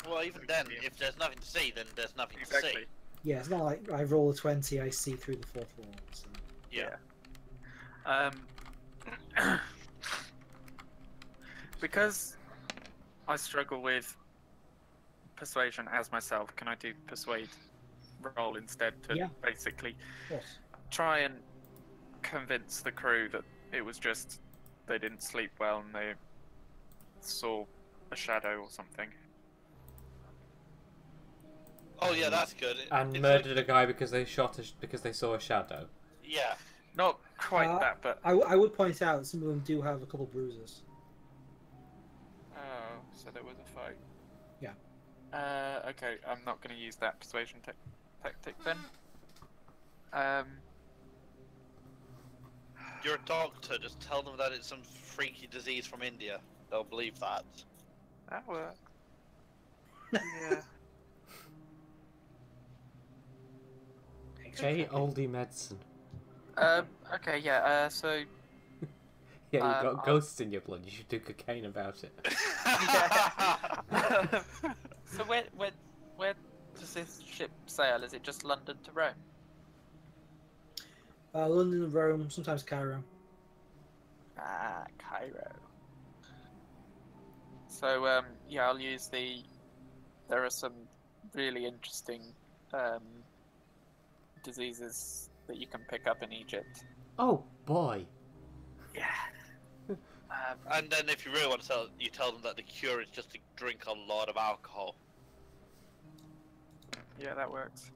well, even then, if there's nothing to see, then there's nothing to Exactly. see. Yeah, it's not like I roll a 20, I see through the fourth wall. So. Yeah. Because I struggle with persuasion as myself, can I do persuade roll instead to Yeah. basically Of course. try and convince the crew that it was just they didn't sleep well and they saw a shadow or something. Oh yeah, that's good. And It's murdered a guy because they because they saw a shadow. yeah. Not quite that, but I would point out some of them do have a couple bruises. oh, so there was a fight. Yeah. Okay, I'm not going to use that persuasion tactic then. You're a doctor, just tell them that it's some freaky disease from India. They'll believe that. That worked. Yeah. Okay, oldie medicine. Okay, yeah, so... Yeah, you got I'll- ghosts in your blood. You should do cocaine about it. Yeah. So where does this ship sail? Is it just London to Rome? London, Rome, sometimes Cairo. Ah, Cairo. So, yeah, I'll use the... There are some really interesting diseases that you can pick up in Egypt. Oh boy. Yeah. And then if you really want to tell, you tell them that the cure is just to drink a lot of alcohol. Yeah, that works.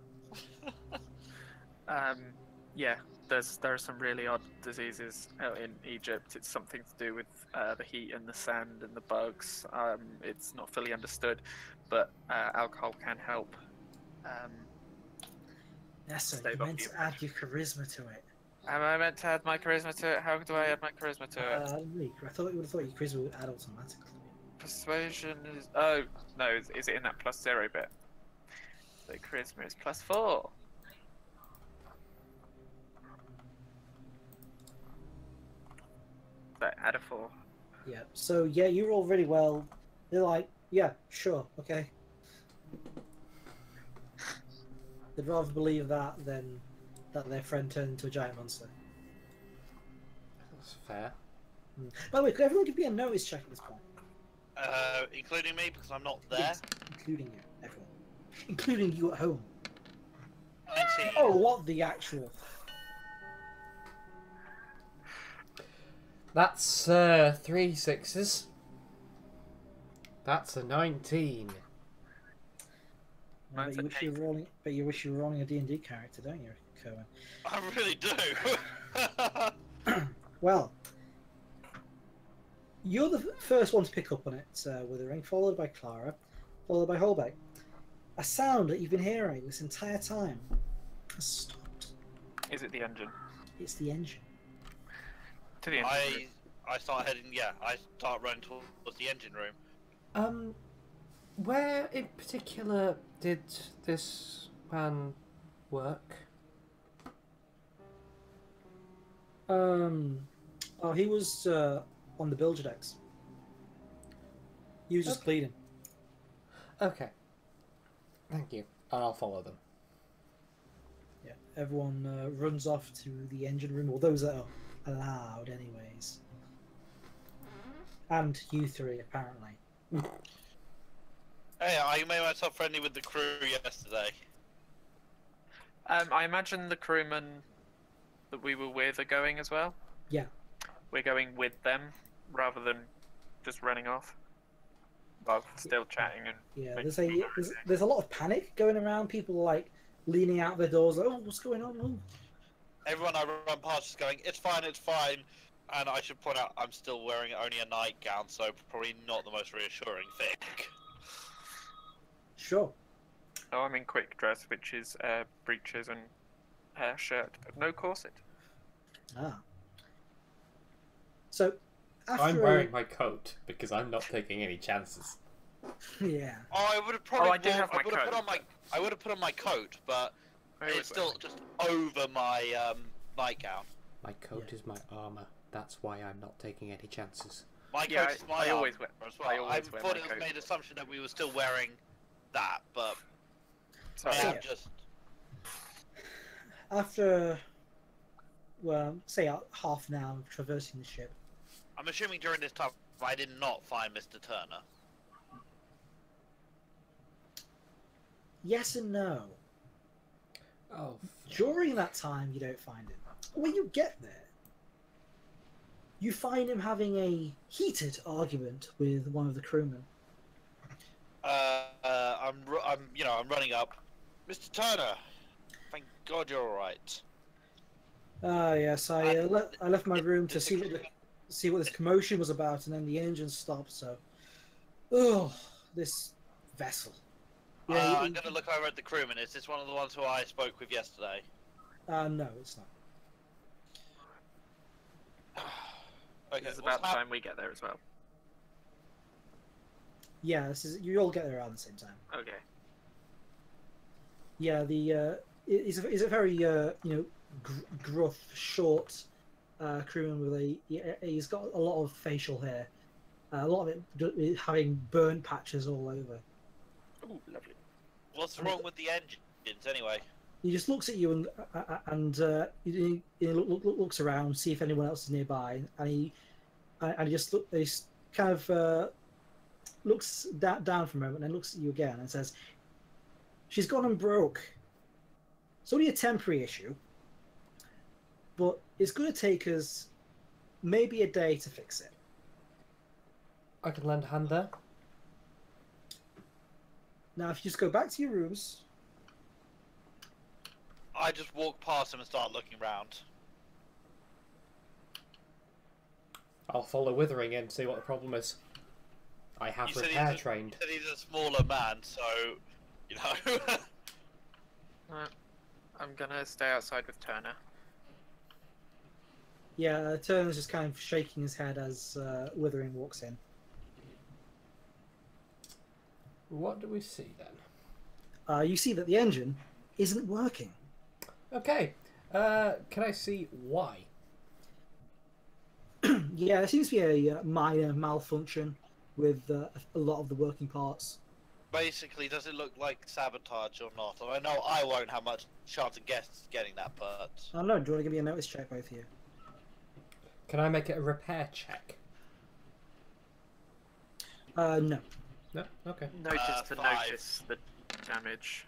Yeah, there are some really odd diseases out in Egypt. It's something to do with the heat and the sand and the bugs. It's not fully understood, but alcohol can help. Nessa, Stave you off meant the to add your charisma to it. Am I meant to add my charisma to it? How do I add my charisma to it? Really? I thought you would have thought your charisma would add automatically. Persuasion is... Oh, no, is it in that +0 bit? So charisma is +4. So add a 4. Yeah. So yeah, you roll really well. They're like, yeah, sure, okay. They'd rather believe that than that their friend turned into a giant monster. That's fair. By the way, could everyone give me a notice check at this point? Including me, because I'm not there. Yes, including you, everyone. Including you at home. 19. Oh, what the actual... That's 3 6s. That's a 19. Mine's But you a wish you were rolling. But you wish you were rolling a D&D character, don't you, Kerwin? I really do. Well, you're the first one to pick up on it, Withering, followed by Clara, followed by Holbeck. A sound that you've been hearing this entire time has stopped. Is it the engine? It's the engine. To the engine. I start heading. Yeah, I start running towards the engine room. Where in particular did this man work? Oh, he was on the bilge decks. He was just cleaning. Okay. Thank you. And I'll follow them. Yeah, everyone runs off to the engine room, or those that are allowed, anyways. And you three, apparently. Hey, I made myself friendly with the crew yesterday. I imagine the crewmen that we were with are going as well. Yeah. We're going with them rather than just running off. While still chatting and Yeah, making there's a lot of panic going around. People are, like, leaning out their doors, like, oh, what's going on? Oh. Everyone I run past is going, it's fine, it's fine. And I should point out, I'm still wearing only a nightgown, so probably not the most reassuring thing. Sure. Oh, I'm in quick dress, which is breeches and shirt, but no corset. Ah. So, after I'm wearing my coat because I'm not taking any chances. Yeah. Oh, I would have probably. I do have my I would have coat. put on my. I would have put on my coat, but I always it's still wear just over my nightgown. My coat Yeah. is my armor. That's why I'm not taking any chances. My Yeah, coat is my I always armor wear- as well. I always wear thought my it was coat. made assumption that we were still wearing that, but Sorry. I am Yeah. just. After, well, say half an hour of traversing the ship, I'm assuming during this time I did not find Mr. Turner. yes and no. Oh. During that time, you don't find him. When you get there, you find him having a heated argument with one of the crewmen. I'm running up. Mr. Turner, thank God you're all right. Ah, yes, I left my room to see what this commotion was about, and then the engine stopped. So, oh, this vessel. Yeah, I'm going to look over at the crewman. Is this one of the ones who I spoke with yesterday? no, it's not. Okay, It's about the time we get there as well. Yeah, you all get there around the same time. Okay. Yeah, he's a very gruff, short crewman with he's got a lot of facial hair, a lot of it having burnt patches all over. Ooh, lovely. What's wrong with the engines anyway? He just looks at you and he looks around, see if anyone else is nearby, and he kind of looks down for a moment and looks at you again and says, "She's gone and broke. It's only a temporary issue, but it's going to take us maybe a day to fix it." I can lend a hand there. Now, if you just go back to your rooms, I just walk past him and start looking round. I'll follow Withering in, see what the problem is. I have repair trained. You said he's a smaller man, so, you know. I'm gonna stay outside with Turner. yeah, Turner's just kind of shaking his head as Withering walks in. What do we see then? You see that the engine isn't working. Okay. Can I see why? Yeah, there seems to be a minor malfunction with a lot of the working parts. Basically, does it look like sabotage or not? I know I won't have much chance of getting that, but... I don't know, do you want to give me a notice check, both of you? Can I make it a repair check? No. No? Okay. Notice to 5. notice the damage.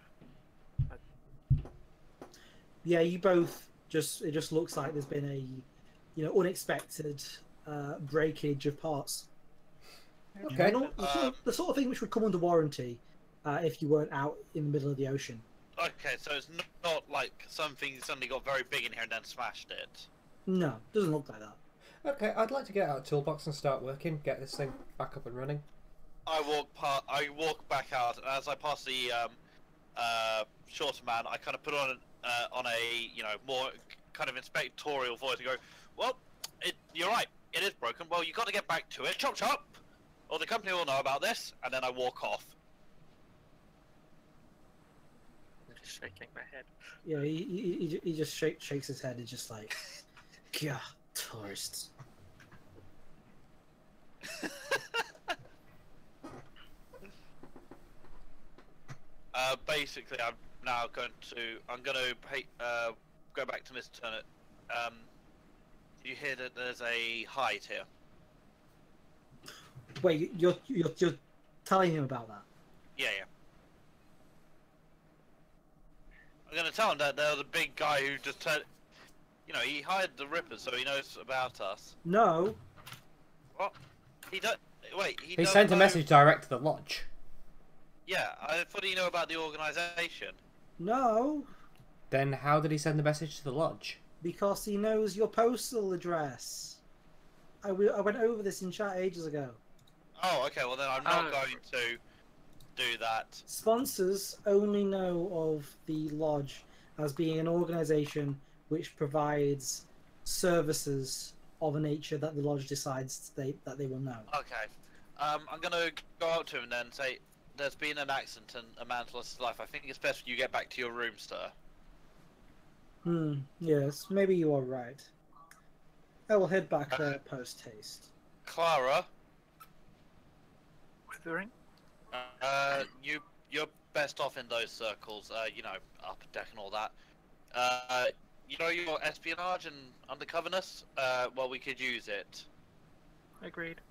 Yeah, you both it just looks like there's been a, unexpected breakage of parts. Okay. The sort of thing which would come under warranty if you weren't out in the middle of the ocean. Okay, so it's not like something suddenly got very big in here and then smashed it. No, doesn't look like that. Okay, I'd like to get out a toolbox and start working, get this thing back up and running. I walk back out, and as I pass the shorter man, I kind of put on a more kind of inspectorial voice and go, "Well, you're right, it is broken. Well, you got to get back to it. Chop chop, or the company will know about this." And then I walk off. I'm just shaking my head. Yeah, he just shakes his head. He's just like, "God, tourists." Basically, I'm going to go back to Mr. Turner. Do you hear that there's a hide here? Wait, you're telling him about that? Yeah. I'm going to tell him that there was a big guy who just turned... he hired the Rippers, so he knows about us. No. What? He don't... Wait, He sent a message direct to the lodge. Yeah, I thought he knew about the organisation. No. Then how did he send the message to the lodge? Because he knows your postal address. I went over this in chat ages ago. Oh, okay, well then I'm not going to do that. Sponsors only know of the lodge as being an organisation which provides services of a nature that the lodge decides that they will know. Okay. I'm going to go up to him and then say, "There's been an accident and a man's lost his life. I think it's best you get back to your room, sir." Yes, maybe you are right. I will head back there post haste. Clara, Withering? you're best off in those circles, upper deck and all that. Your espionage and undercoverness? Well, we could use it. Agreed.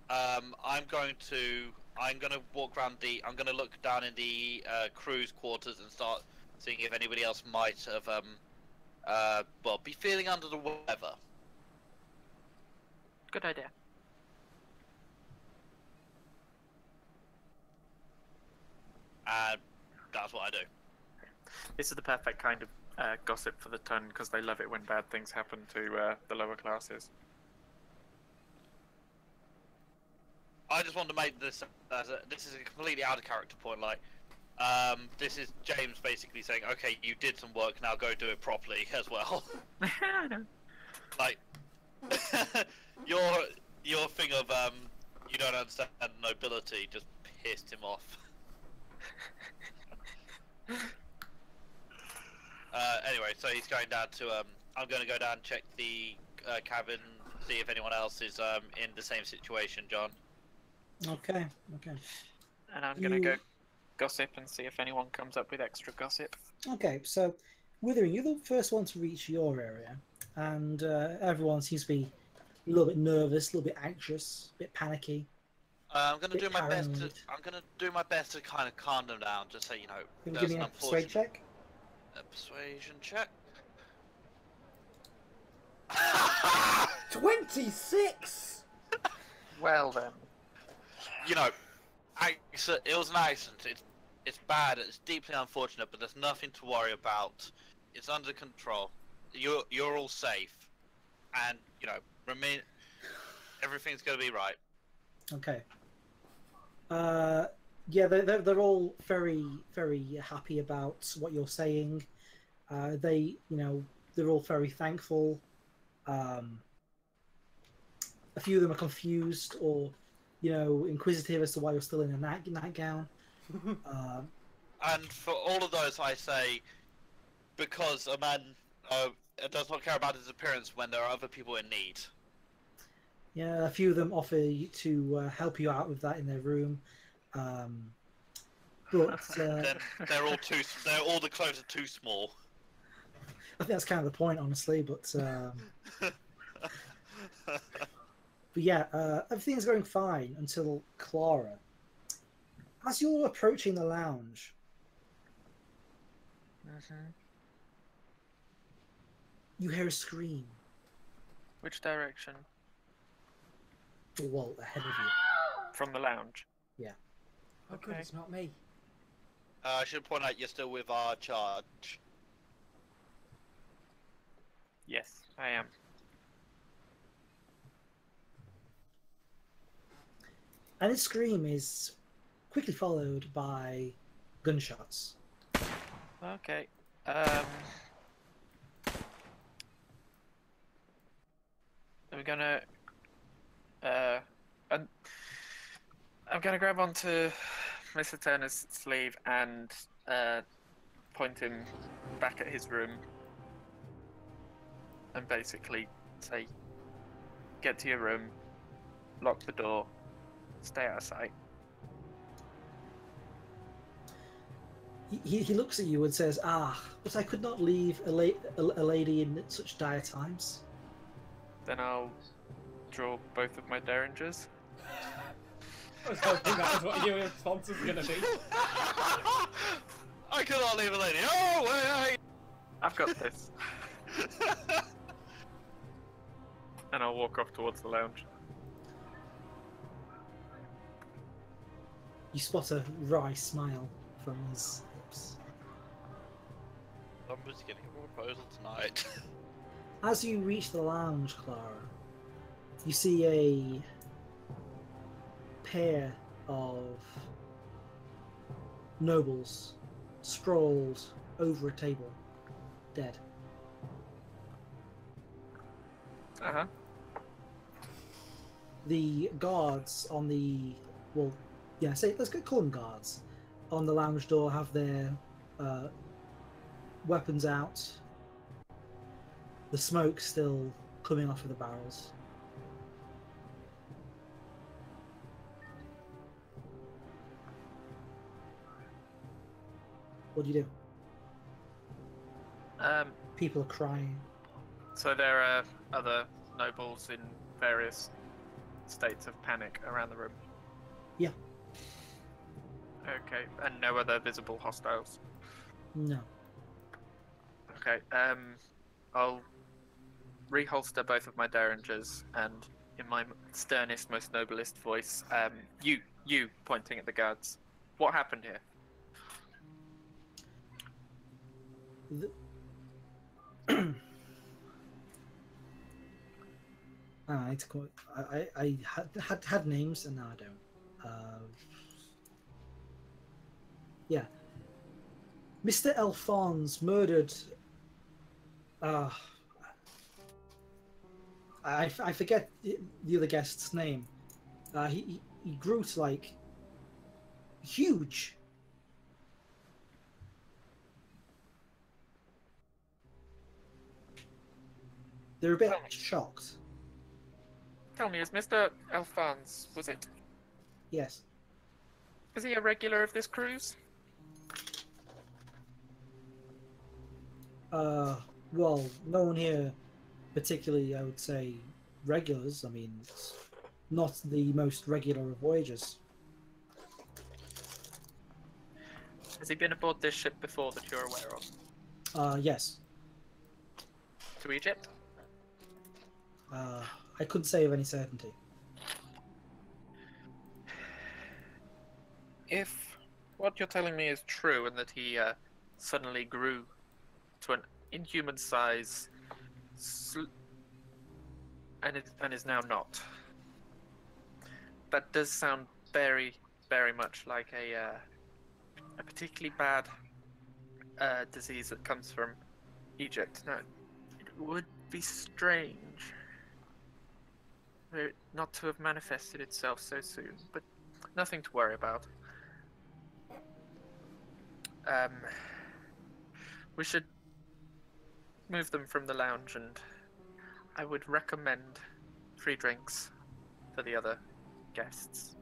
I'm going to walk around I'm going to look down in the crew's quarters and start seeing if anybody else might have, be feeling under the weather. Good idea. And that's what I do. This is the perfect kind of gossip for the ton, because they love it when bad things happen to the lower classes. I just want to make this this is a completely out of character point. This is James basically saying, "Okay, you did some work. Now go do it properly as well." I know. Like your thing of You don't understand nobility, just pissed him off. Anyway, so he's going down to, I'm going to go down and check the cabin, see if anyone else is in the same situation, John. Okay. And I'm gonna go gossip and see if anyone comes up with extra gossip. Okay, so Withering, you're the first one to reach your area, and everyone seems to be a little bit nervous, a little bit anxious, a bit panicky. I'm gonna Bit do my best. paranoid. I'm gonna do my best to kind of calm them down. Just so you know, Can you there's give me an a persuade check? A persuasion check. 26. Well then. You know, it was an accident. It's bad. It's deeply unfortunate, but there's nothing to worry about. It's under control. You're all safe, and you know, remain. Everything's gonna be right. Okay. Yeah, they're all very, very happy about what you're saying. They're all very thankful. A few of them are confused or, inquisitive as to why you're still in a nightgown. And for all of those, I say, because a man does not care about his appearance when there are other people in need. Yeah, a few of them offer to help you out with that in their room. But They're all the clothes are too small. I think that's kind of the point, honestly. But yeah, everything's going fine until Clara. As you're approaching the lounge, you hear a scream. Which direction? The wall ahead of you. From the lounge. Oh, good, it's not me. I should point out you're still with our charge. Yes, I am. And this scream is quickly followed by gunshots. Okay. We're gonna. I'm gonna grab onto Mr. Turner's sleeve and point him back at his room, and basically say, "Get to your room, lock the door, stay out of sight." He looks at you and says, but I could not leave a lady in such dire times. Then I'll draw both of my derringers. I was hoping that was what your response was going to be. I cannot leave a lady. Oh, wait! I've got this. And I'll walk off towards the lounge. You spot a wry smile from his lips. Somebody's getting a proposal tonight. As you reach the lounge, Clara, you see a pair of nobles sprawled over a table, dead. The guards on the let's call them guards on the lounge door have their weapons out. The smoke still coming off of the barrels. What do you do? People are crying. So there are other nobles in various states of panic around the room. Yeah. Okay, and no other visible hostiles. No. Okay, I'll reholster both of my derringers and, in my sternest, most noblest voice, you pointing at the guards. What happened here? I need to call it. I had names and now I don't. Yeah. Mr. Alphonse murdered. I forget the other guest's name. He grew to like huge. They're a bit shocked. Tell me, is Mr. Alphonse, was it? Yes. Is he a regular of this cruise? Well, no one here particularly, I would say, regulars. I mean, it's not the most regular of voyages. Has he been aboard this ship before that you're aware of? Yes. To Egypt? I couldn't say with any certainty. If what you're telling me is true and that he suddenly grew to an inhuman size and is now not, that does sound very, very much like a particularly bad disease that comes from Egypt. Now, it would be strange for it not to have manifested itself so soon, but nothing to worry about. We should move them from the lounge, and I would recommend free drinks for the other guests.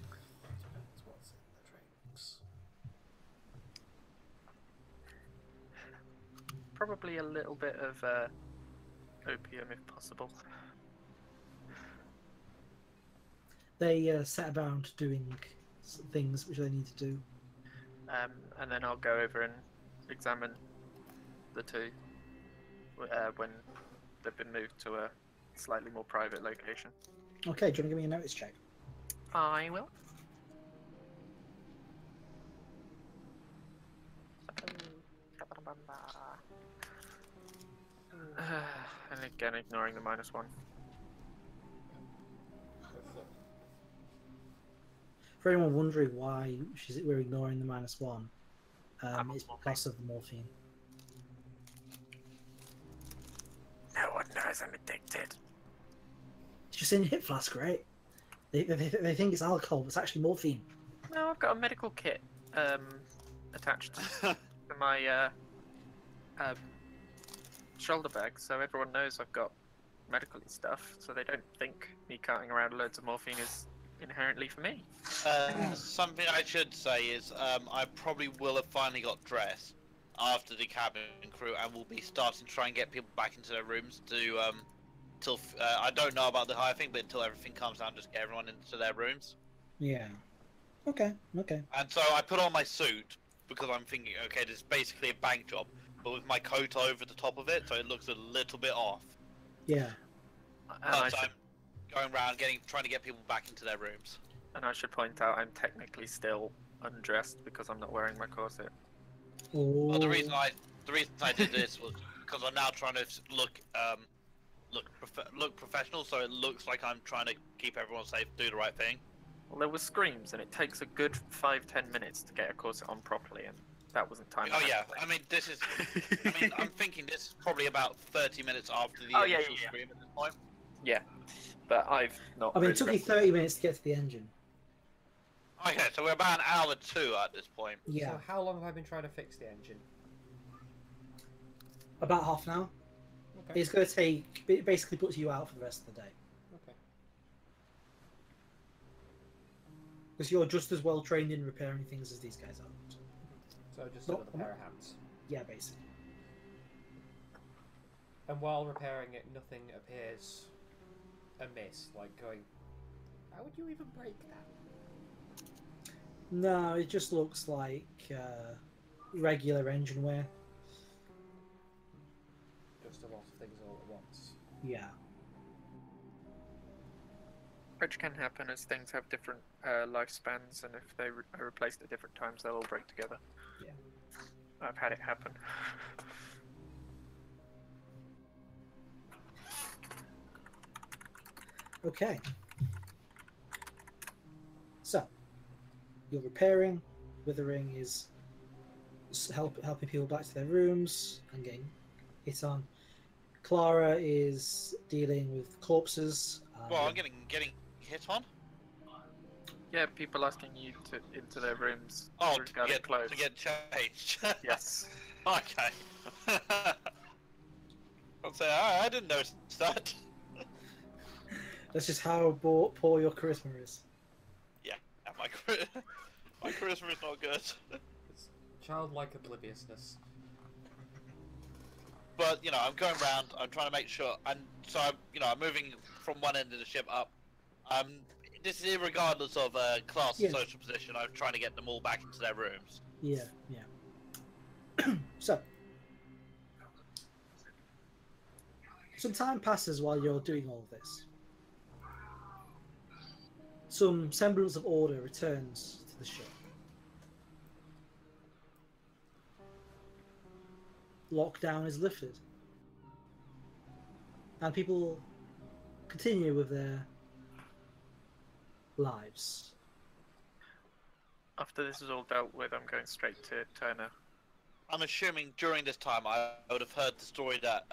Depends what's in the drinks. Probably a little bit of opium if possible. They sat around doing things which they need to do. And then I'll go over and examine the two when they've been moved to a slightly more private location. Okay, do you want to give me a notice check? I will. And again, ignoring the -1. For anyone wondering why we're ignoring the -1, it's because of the morphine. No one knows I'm addicted. It's just in a hip flask, right? They think it's alcohol, but it's actually morphine. No, I've got a medical kit attached to my shoulder bag, so everyone knows I've got medical stuff, so they don't think me carting around loads of morphine is inherently for me. Something I should say is I probably will have finally got dressed after the cabin crew, and we'll be starting to try and get people back into their rooms to till I don't know about the higher thing, but until everything comes down, just get everyone into their rooms. Yeah. Okay. And so I put on my suit because I'm thinking, okay, this is basically a bank job, but with my coat over the top of it, so it looks a little bit off. Yeah. And I But should, I'm going around trying to get people back into their rooms. point out I'm technically still undressed because I'm not wearing my corset. Oh. Well, the reason I did this was because I'm now trying to look professional, so it looks like I'm trying to keep everyone safe, do the right thing. Well, there were screams, and it takes a good 5-10 minutes to get a corset on properly, and that wasn't time. Oh yeah, I mean this is. I'm thinking this is probably about 30 minutes after the Oh, yeah, initial yeah. scream at this point. Yeah, but I've not. I mean, it really took you read- 30 minutes to get to the engine. Okay, so we're about an hour 2 at this point. Yeah. So how long have I been trying to fix the engine? About half an hour. Okay. It's going to take. It basically puts you out for the rest of the day. Okay. Because you're just as well trained in repairing things as these guys are. So just No, another pair of hands. Yeah, basically. And while repairing it, nothing appears amiss. Like going, how would you even break that? No, it just looks like regular engine wear. Just a lot of things all at once. Yeah. Which can happen as things have different lifespans, and if they are replaced at different times, they'll all break together. Yeah. I've had it happen. Okay. So, you're repairing. Withering is helping people back to their rooms and getting hit on. Clara is dealing with corpses Well, I'm getting hit on. Yeah, people asking you to into their rooms Oh, regarding clothes. to get changed. Yes. Okay. I'll say I didn't notice that. That's just how poor your charisma is. Yeah, my my charisma is not good. It's childlike obliviousness. But you know, I'm going around. I'm trying to make sure, and so I'm moving from one end of the ship up. This is regardless of class Yeah. and social position. I'm trying to get them all back into their rooms. Yeah, yeah. So, some time passes while you're doing all this. Some semblance of order returns to the ship. Lockdown is lifted. And people continue with their lives. After this is all dealt with, I'm going straight to Turner. I'm assuming during this time I would have heard the story that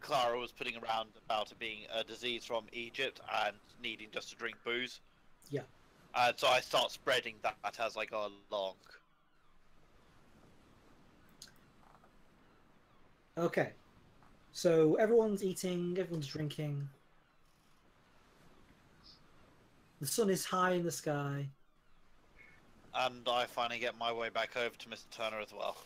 Clara was putting around about it being a disease from Egypt and needing just to drink booze. Yeah. So I start spreading that as I go along. Okay. So everyone's eating, everyone's drinking. The sun is high in the sky. And I finally get my way back over to Mr. Turner as well.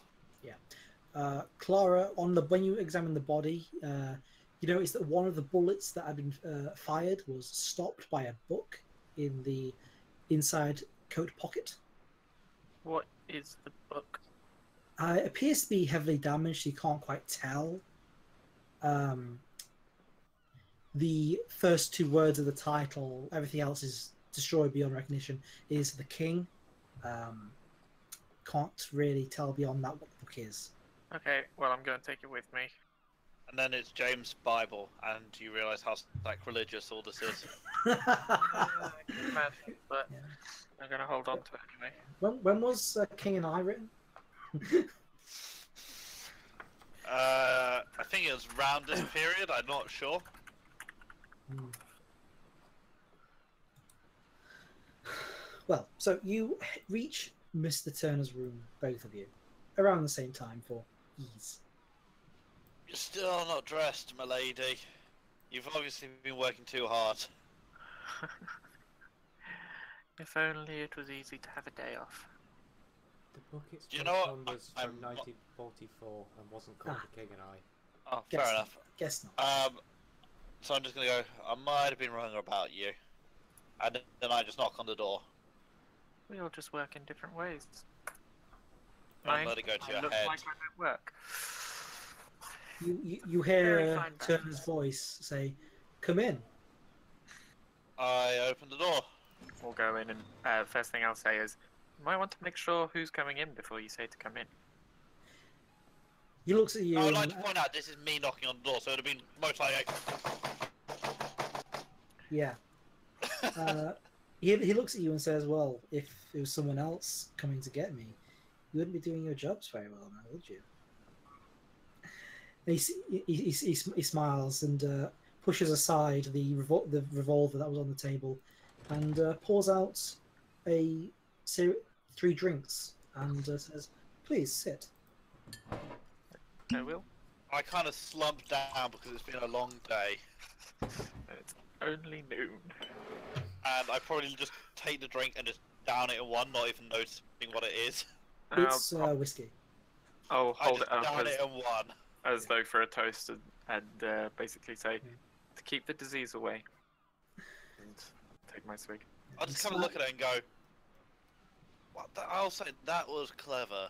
Clara, when you examine the body, you notice that one of the bullets that had been fired was stopped by a book in the inside coat pocket. What is the book? It appears to be heavily damaged. You can't quite tell. The first two words of the title, everything else is destroyed beyond recognition, is The King. Can't really tell beyond that what the book is. Okay, well, I'm going to take it with me. And then it's James' Bible, and you realise how sacrilegious all this is. I can imagine, but Yeah. I'm going to hold on to it anyway. When was King and I written? I think it was around this period, I'm not sure. Well, so you reach Mr. Turner's room, both of you, around the same time for ease. You're still not dressed, my lady. You've obviously been working too hard. If only it was easy to have a day off. The book it's You know what? from was I'm from not- 1944 and wasn't called The King and I. Oh, Guess fair not. enough. Guess not. So I'm just gonna go, I might have been wrong about you. And then I just knock on the door. We all just work in different ways. And let it go to I your look head. like I don't work. You Very hear fine Turner's voice say, "Come in." I open the door. We'll go in and first thing I'll say is, you might want to make sure who's coming in before you say to come in. He looks at you. I would and- like to point out this is me knocking on the door, so it would have been most likely. Yeah. He looks at you and says, "Well, if it was someone else coming to get me, you wouldn't be doing your jobs very well now, would you?" And he smiles and pushes aside the revolver that was on the table, and pours out a 3 drinks and says, "Please sit." I will. I kind of slump down because it's been a long day. It's only noon. And I probably just take the drink and just down it in one, not even noticing what it is. It's whiskey. I'll I hold just it up down it in one. as though for a toast and basically say, to keep the disease away. And take my swig. I just kind of look at it and go, what the, I'll say that was clever.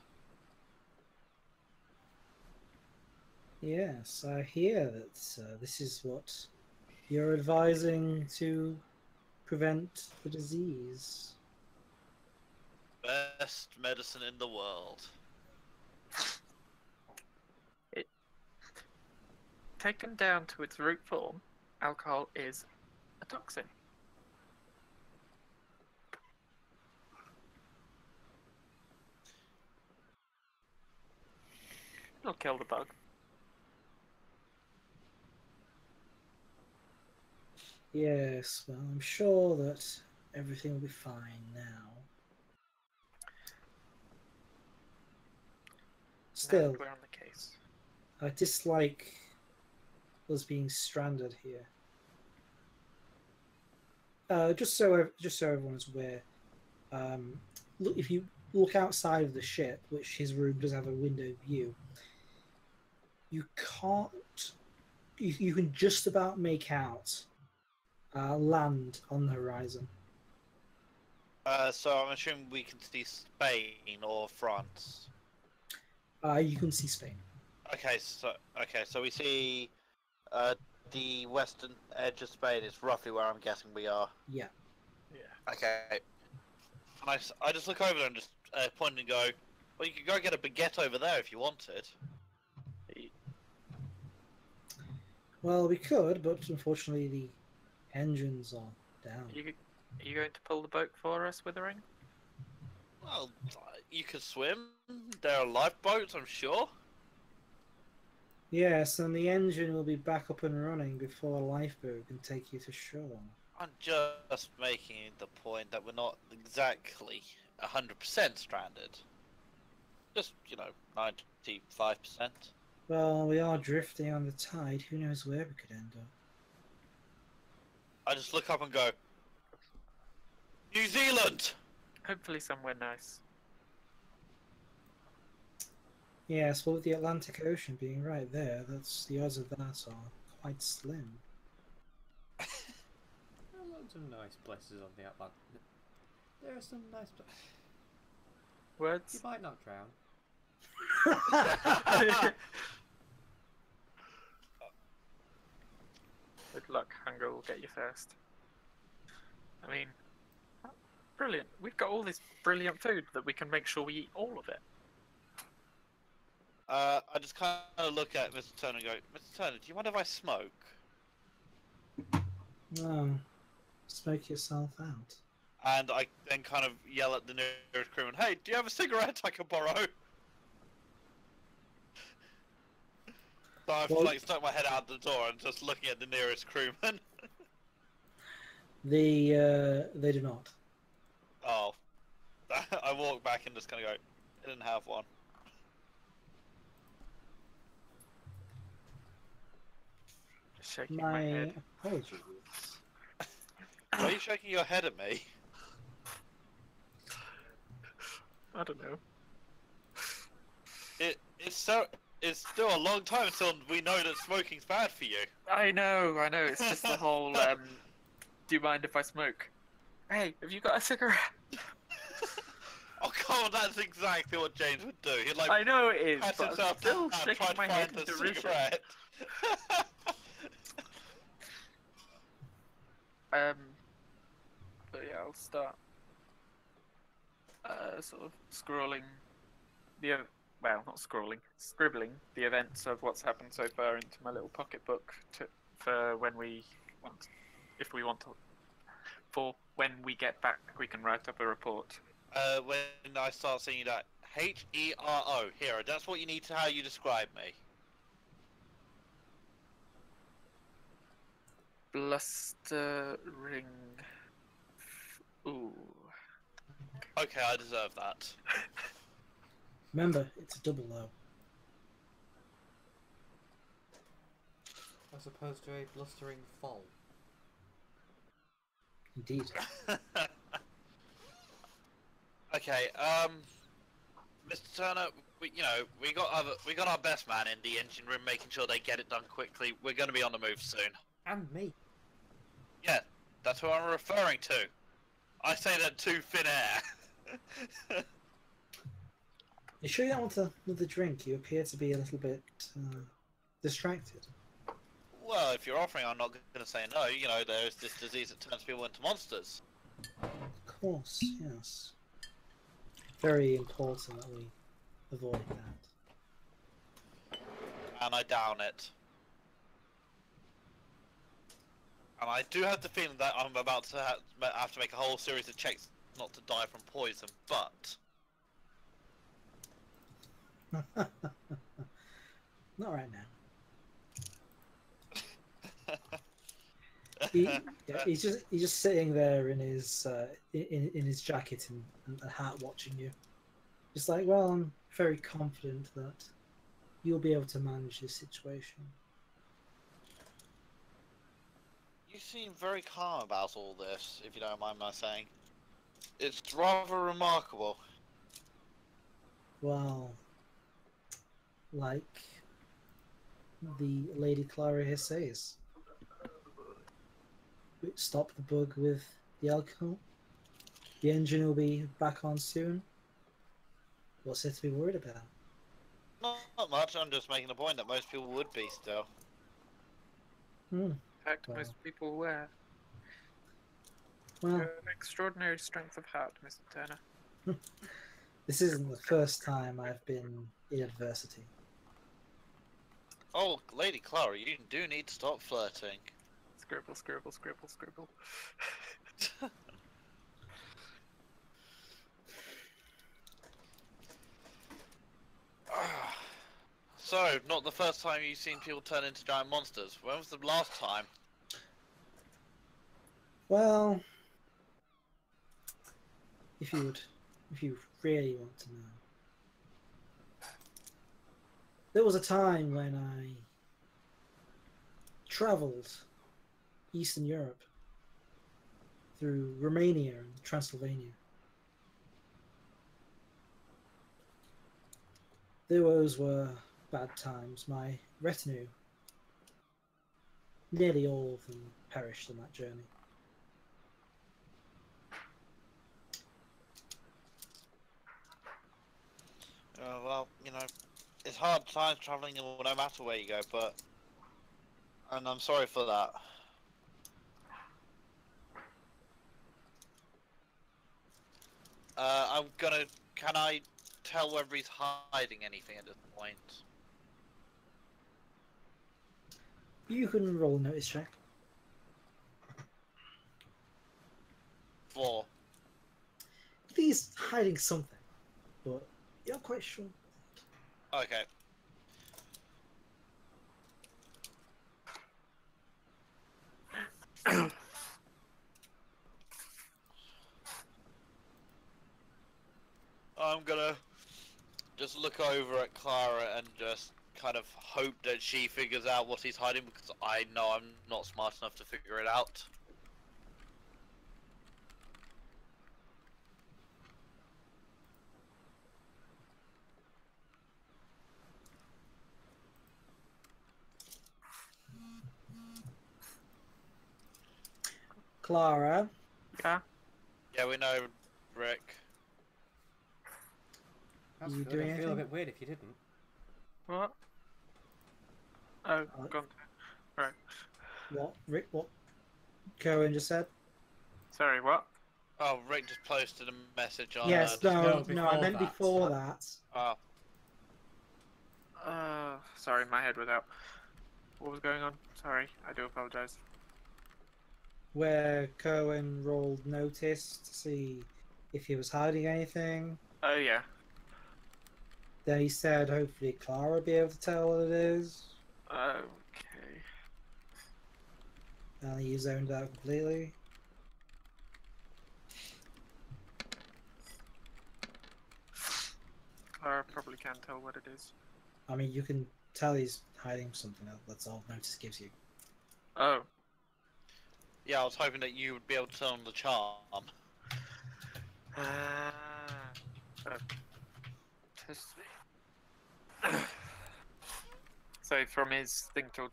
Yes, I hear that this is what you're advising to prevent the disease. Best medicine in the world. Taken down to its root form, alcohol is a toxin. It'll kill the bug. Yes, well, I'm sure that everything will be fine now. Now Still, that we're on the case. I dislike us being stranded here. Just so everyone's aware, look, if you look outside of the ship, which his room does have a window view, you can't. You can just about make out land on the horizon. So I'm assuming we can see Spain or France. You can see Spain. Okay, so we see the western edge of Spain is roughly where I'm guessing we are. Yeah. Yeah. Okay. And I just look over there and just point and go, well, you could go get a baguette over there if you wanted. Well, we could, but unfortunately the engines are down. Are you going to pull the boat for us, Withering? Well, you could swim. There are lifeboats, I'm sure. Yes, and the engine will be back up and running before a lifeboat can take you to shore. I'm just making the point that we're not exactly 100% stranded. Just, 95%. Well, we are drifting on the tide. Who knows where we could end up? I just look up and go, New Zealand! Hopefully somewhere nice. Yes, well, with the Atlantic Ocean being right there, the odds of that are quite slim. There are loads of nice places on the Atlantic. There are some nice places. You Words? might not drown. Good luck, hunger will get you first. I mean, brilliant. We've got all this brilliant food that we can make sure we eat all of it. I just kind of look at Mr. Turner and go, Mr. Turner, do you mind if I smoke? No, smoke yourself out. And I then kind of yell at the nearest crewman, hey, do you have a cigarette I can borrow? So I've Well- stuck my head out the door and just looking at the nearest crewman. They do not. Oh. I walk back and just kind of go, I didn't have one. Just shaking my My head. apologies. Why are you shaking your head at me? I don't know. It's still a long time until we know that smoking's bad for you. I know. It's just the whole, do you mind if I smoke? Hey, have you got a cigarette? Oh come on, that's exactly what James would do. He'd I know it is, pat but I'm himself still down, try shaking to my head find in a derision. cigarette. But yeah, I'll start sort of scrolling not scrolling, scribbling the events of what's happened so far into my little pocketbook for when we want, if we want to, for when we get back, we can write up a report. When I start seeing that Hero, hero, that's what you need to how you describe me. Blustering. Ooh. Okay, I deserve that. Remember, it's a double O. As opposed to a blustering fall. Indeed. Okay, Mr. Turner, we got our best man in the engine room, making sure they get it done quickly. We're going to be on the move soon. And me. Yeah, that's what I'm referring to. I say that to thin air. You sure you don't want another drink? You appear to be a little bit distracted. Well, if you're offering, I'm not going to say no. There's this disease that turns people into monsters. Of course, yes. Very important that we avoid that. And I down it. And I do have the feeling that I'm about to have to make a whole series of checks not to die from poison, but... Not right now. Yeah, he's just sitting there in his in his jacket and hat, watching you. Just like, well, I'm very confident that you'll be able to manage this situation. You seem very calm about all this, if you don't mind my saying. It's rather remarkable. Well, like the Lady Clara here says, stop the bug with the alcohol. The engine will be back on soon. What's there to be worried about? Not much, I'm just making the point that most people would be still. Hmm. In fact, Well. most people were. Well, You have extraordinary strength of heart, Mr. Turner. this isn't the first time I've been in adversity. Oh, Lady Clara, you do need to stop flirting. Scribble, scribble, scribble, scribble. So, not the first time you've seen people turn into giant monsters. When was the last time? Well, if you really want to know, there was a time when I travelled Eastern Europe through Romania and Transylvania. Those were bad times. My retinue, nearly all of them perished on that journey. Well, you know, it's hard times travelling no matter where you go, and I'm sorry for that. Can I tell whether he's hiding anything at this point? You can roll a notice check. 4. He's hiding something, but you're not quite sure. Okay. I'm gonna just look over at Clara and just kind of hope that she figures out what he's hiding, because I know I'm not smart enough to figure it out. Clara, Yeah? Yeah, we know, Rick. That's You good. doing I'd feel a anything? bit weird if you didn't. What? Oh, What? gone. Right. what Cohen just said? Sorry, what? Oh, Rick just posted a message on. Yes, no, no, I before meant that. before that. Oh, Sorry, my head was out. What was going on? Sorry, I do apologize. Where Cohen rolled notice to see if he was hiding anything. Oh, yeah. Then he said hopefully Clara will be able to tell what it is. Okay. And he zoned out completely. Clara probably can tell what it is. I mean, you can tell he's hiding something else. That's all notice gives you. Oh. yeah, I was hoping that you would be able to turn on the charm. So from his thing to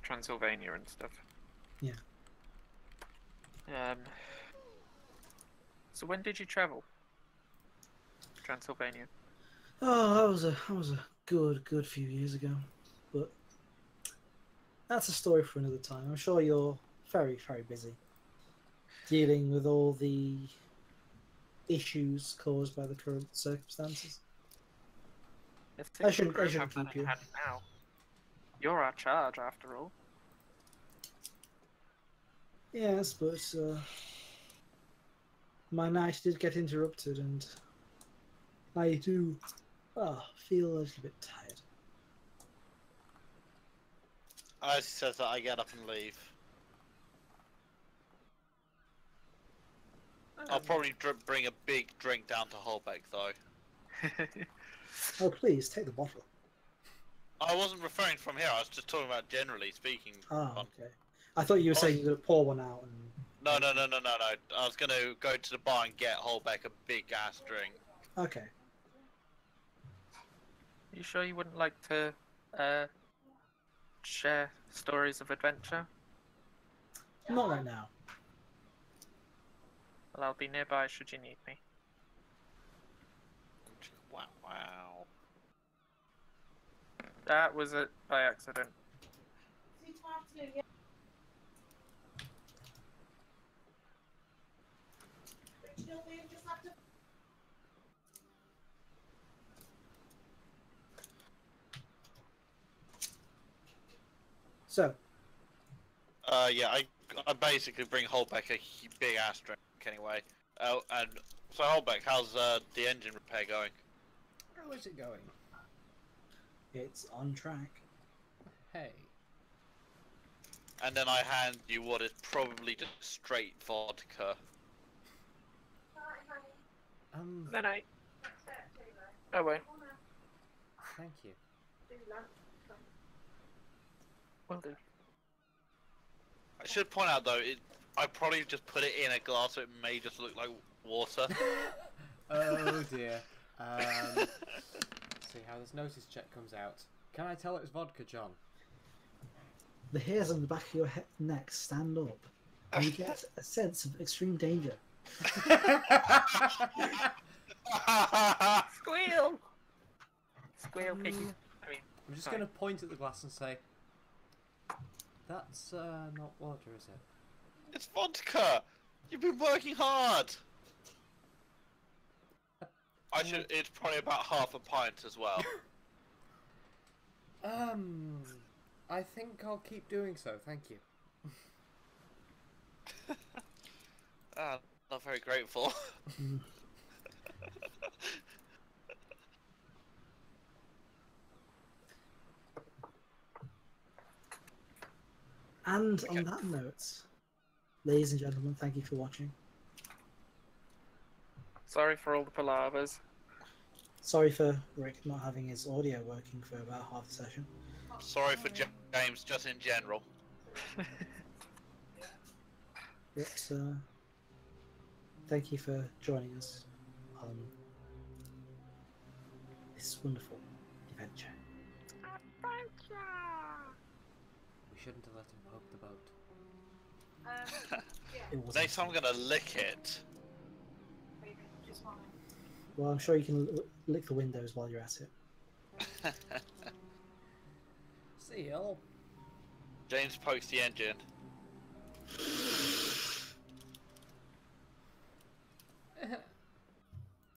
Transylvania and stuff. Yeah. So when did you travel? Transylvania. Oh, that was a good few years ago, but that's a story for another time. I'm sure you're very busy dealing with all the issues caused by the current circumstances. I shouldn't keep you. Now. You're our charge, after all. Yes, but my night did get interrupted, and I do feel a little bit tired. As he says that, I get up and leave. I'll probably bring a big drink down to Holbeck, though. Oh, please take the bottle. I wasn't referring from here. I was just talking about generally speaking. Ah, okay. I thought you were saying you were gonna pour one out and. No. I was gonna go to the bar and get Holbeck a big ass drink. Okay. You sure you wouldn't like to share stories of adventure? Not right now. Well, I'll be nearby should you need me. Wow. That was it by accident. So, Yeah, I basically bring Holbeck a big ass drink anyway. Oh, and so Holbeck, how's the engine repair going? How is it going? it's on track. Hey. And then I hand you what is probably just straight vodka. Then I. Oh wait. Thank you. Will do. I should point out though, I probably just put it in a glass, so it may just look like water. Oh dear. Let's see how this notice check comes out. Can I tell it was vodka, John? The hairs on the back of your neck stand up, and you get a sense of extreme danger. Squeal! Squeal, piggy. I mean, I'm just sorry. going to point at the glass and say, that's not water, is it? It's vodka! You've been working hard! It's probably about half a pint as well. I think I'll keep doing so, thank you. Not very grateful. And on that note, ladies and gentlemen, thank you for watching. Sorry for all the palavers. Sorry for Rick not having his audio working for about half the session. Sorry for James, just in general. But thank you for joining us on this wonderful adventure. We shouldn't have let him poke the boat. It was Next time I'm gonna lick it. well, I'm sure you can lick the windows while you're at it. See y'all. James pokes the engine.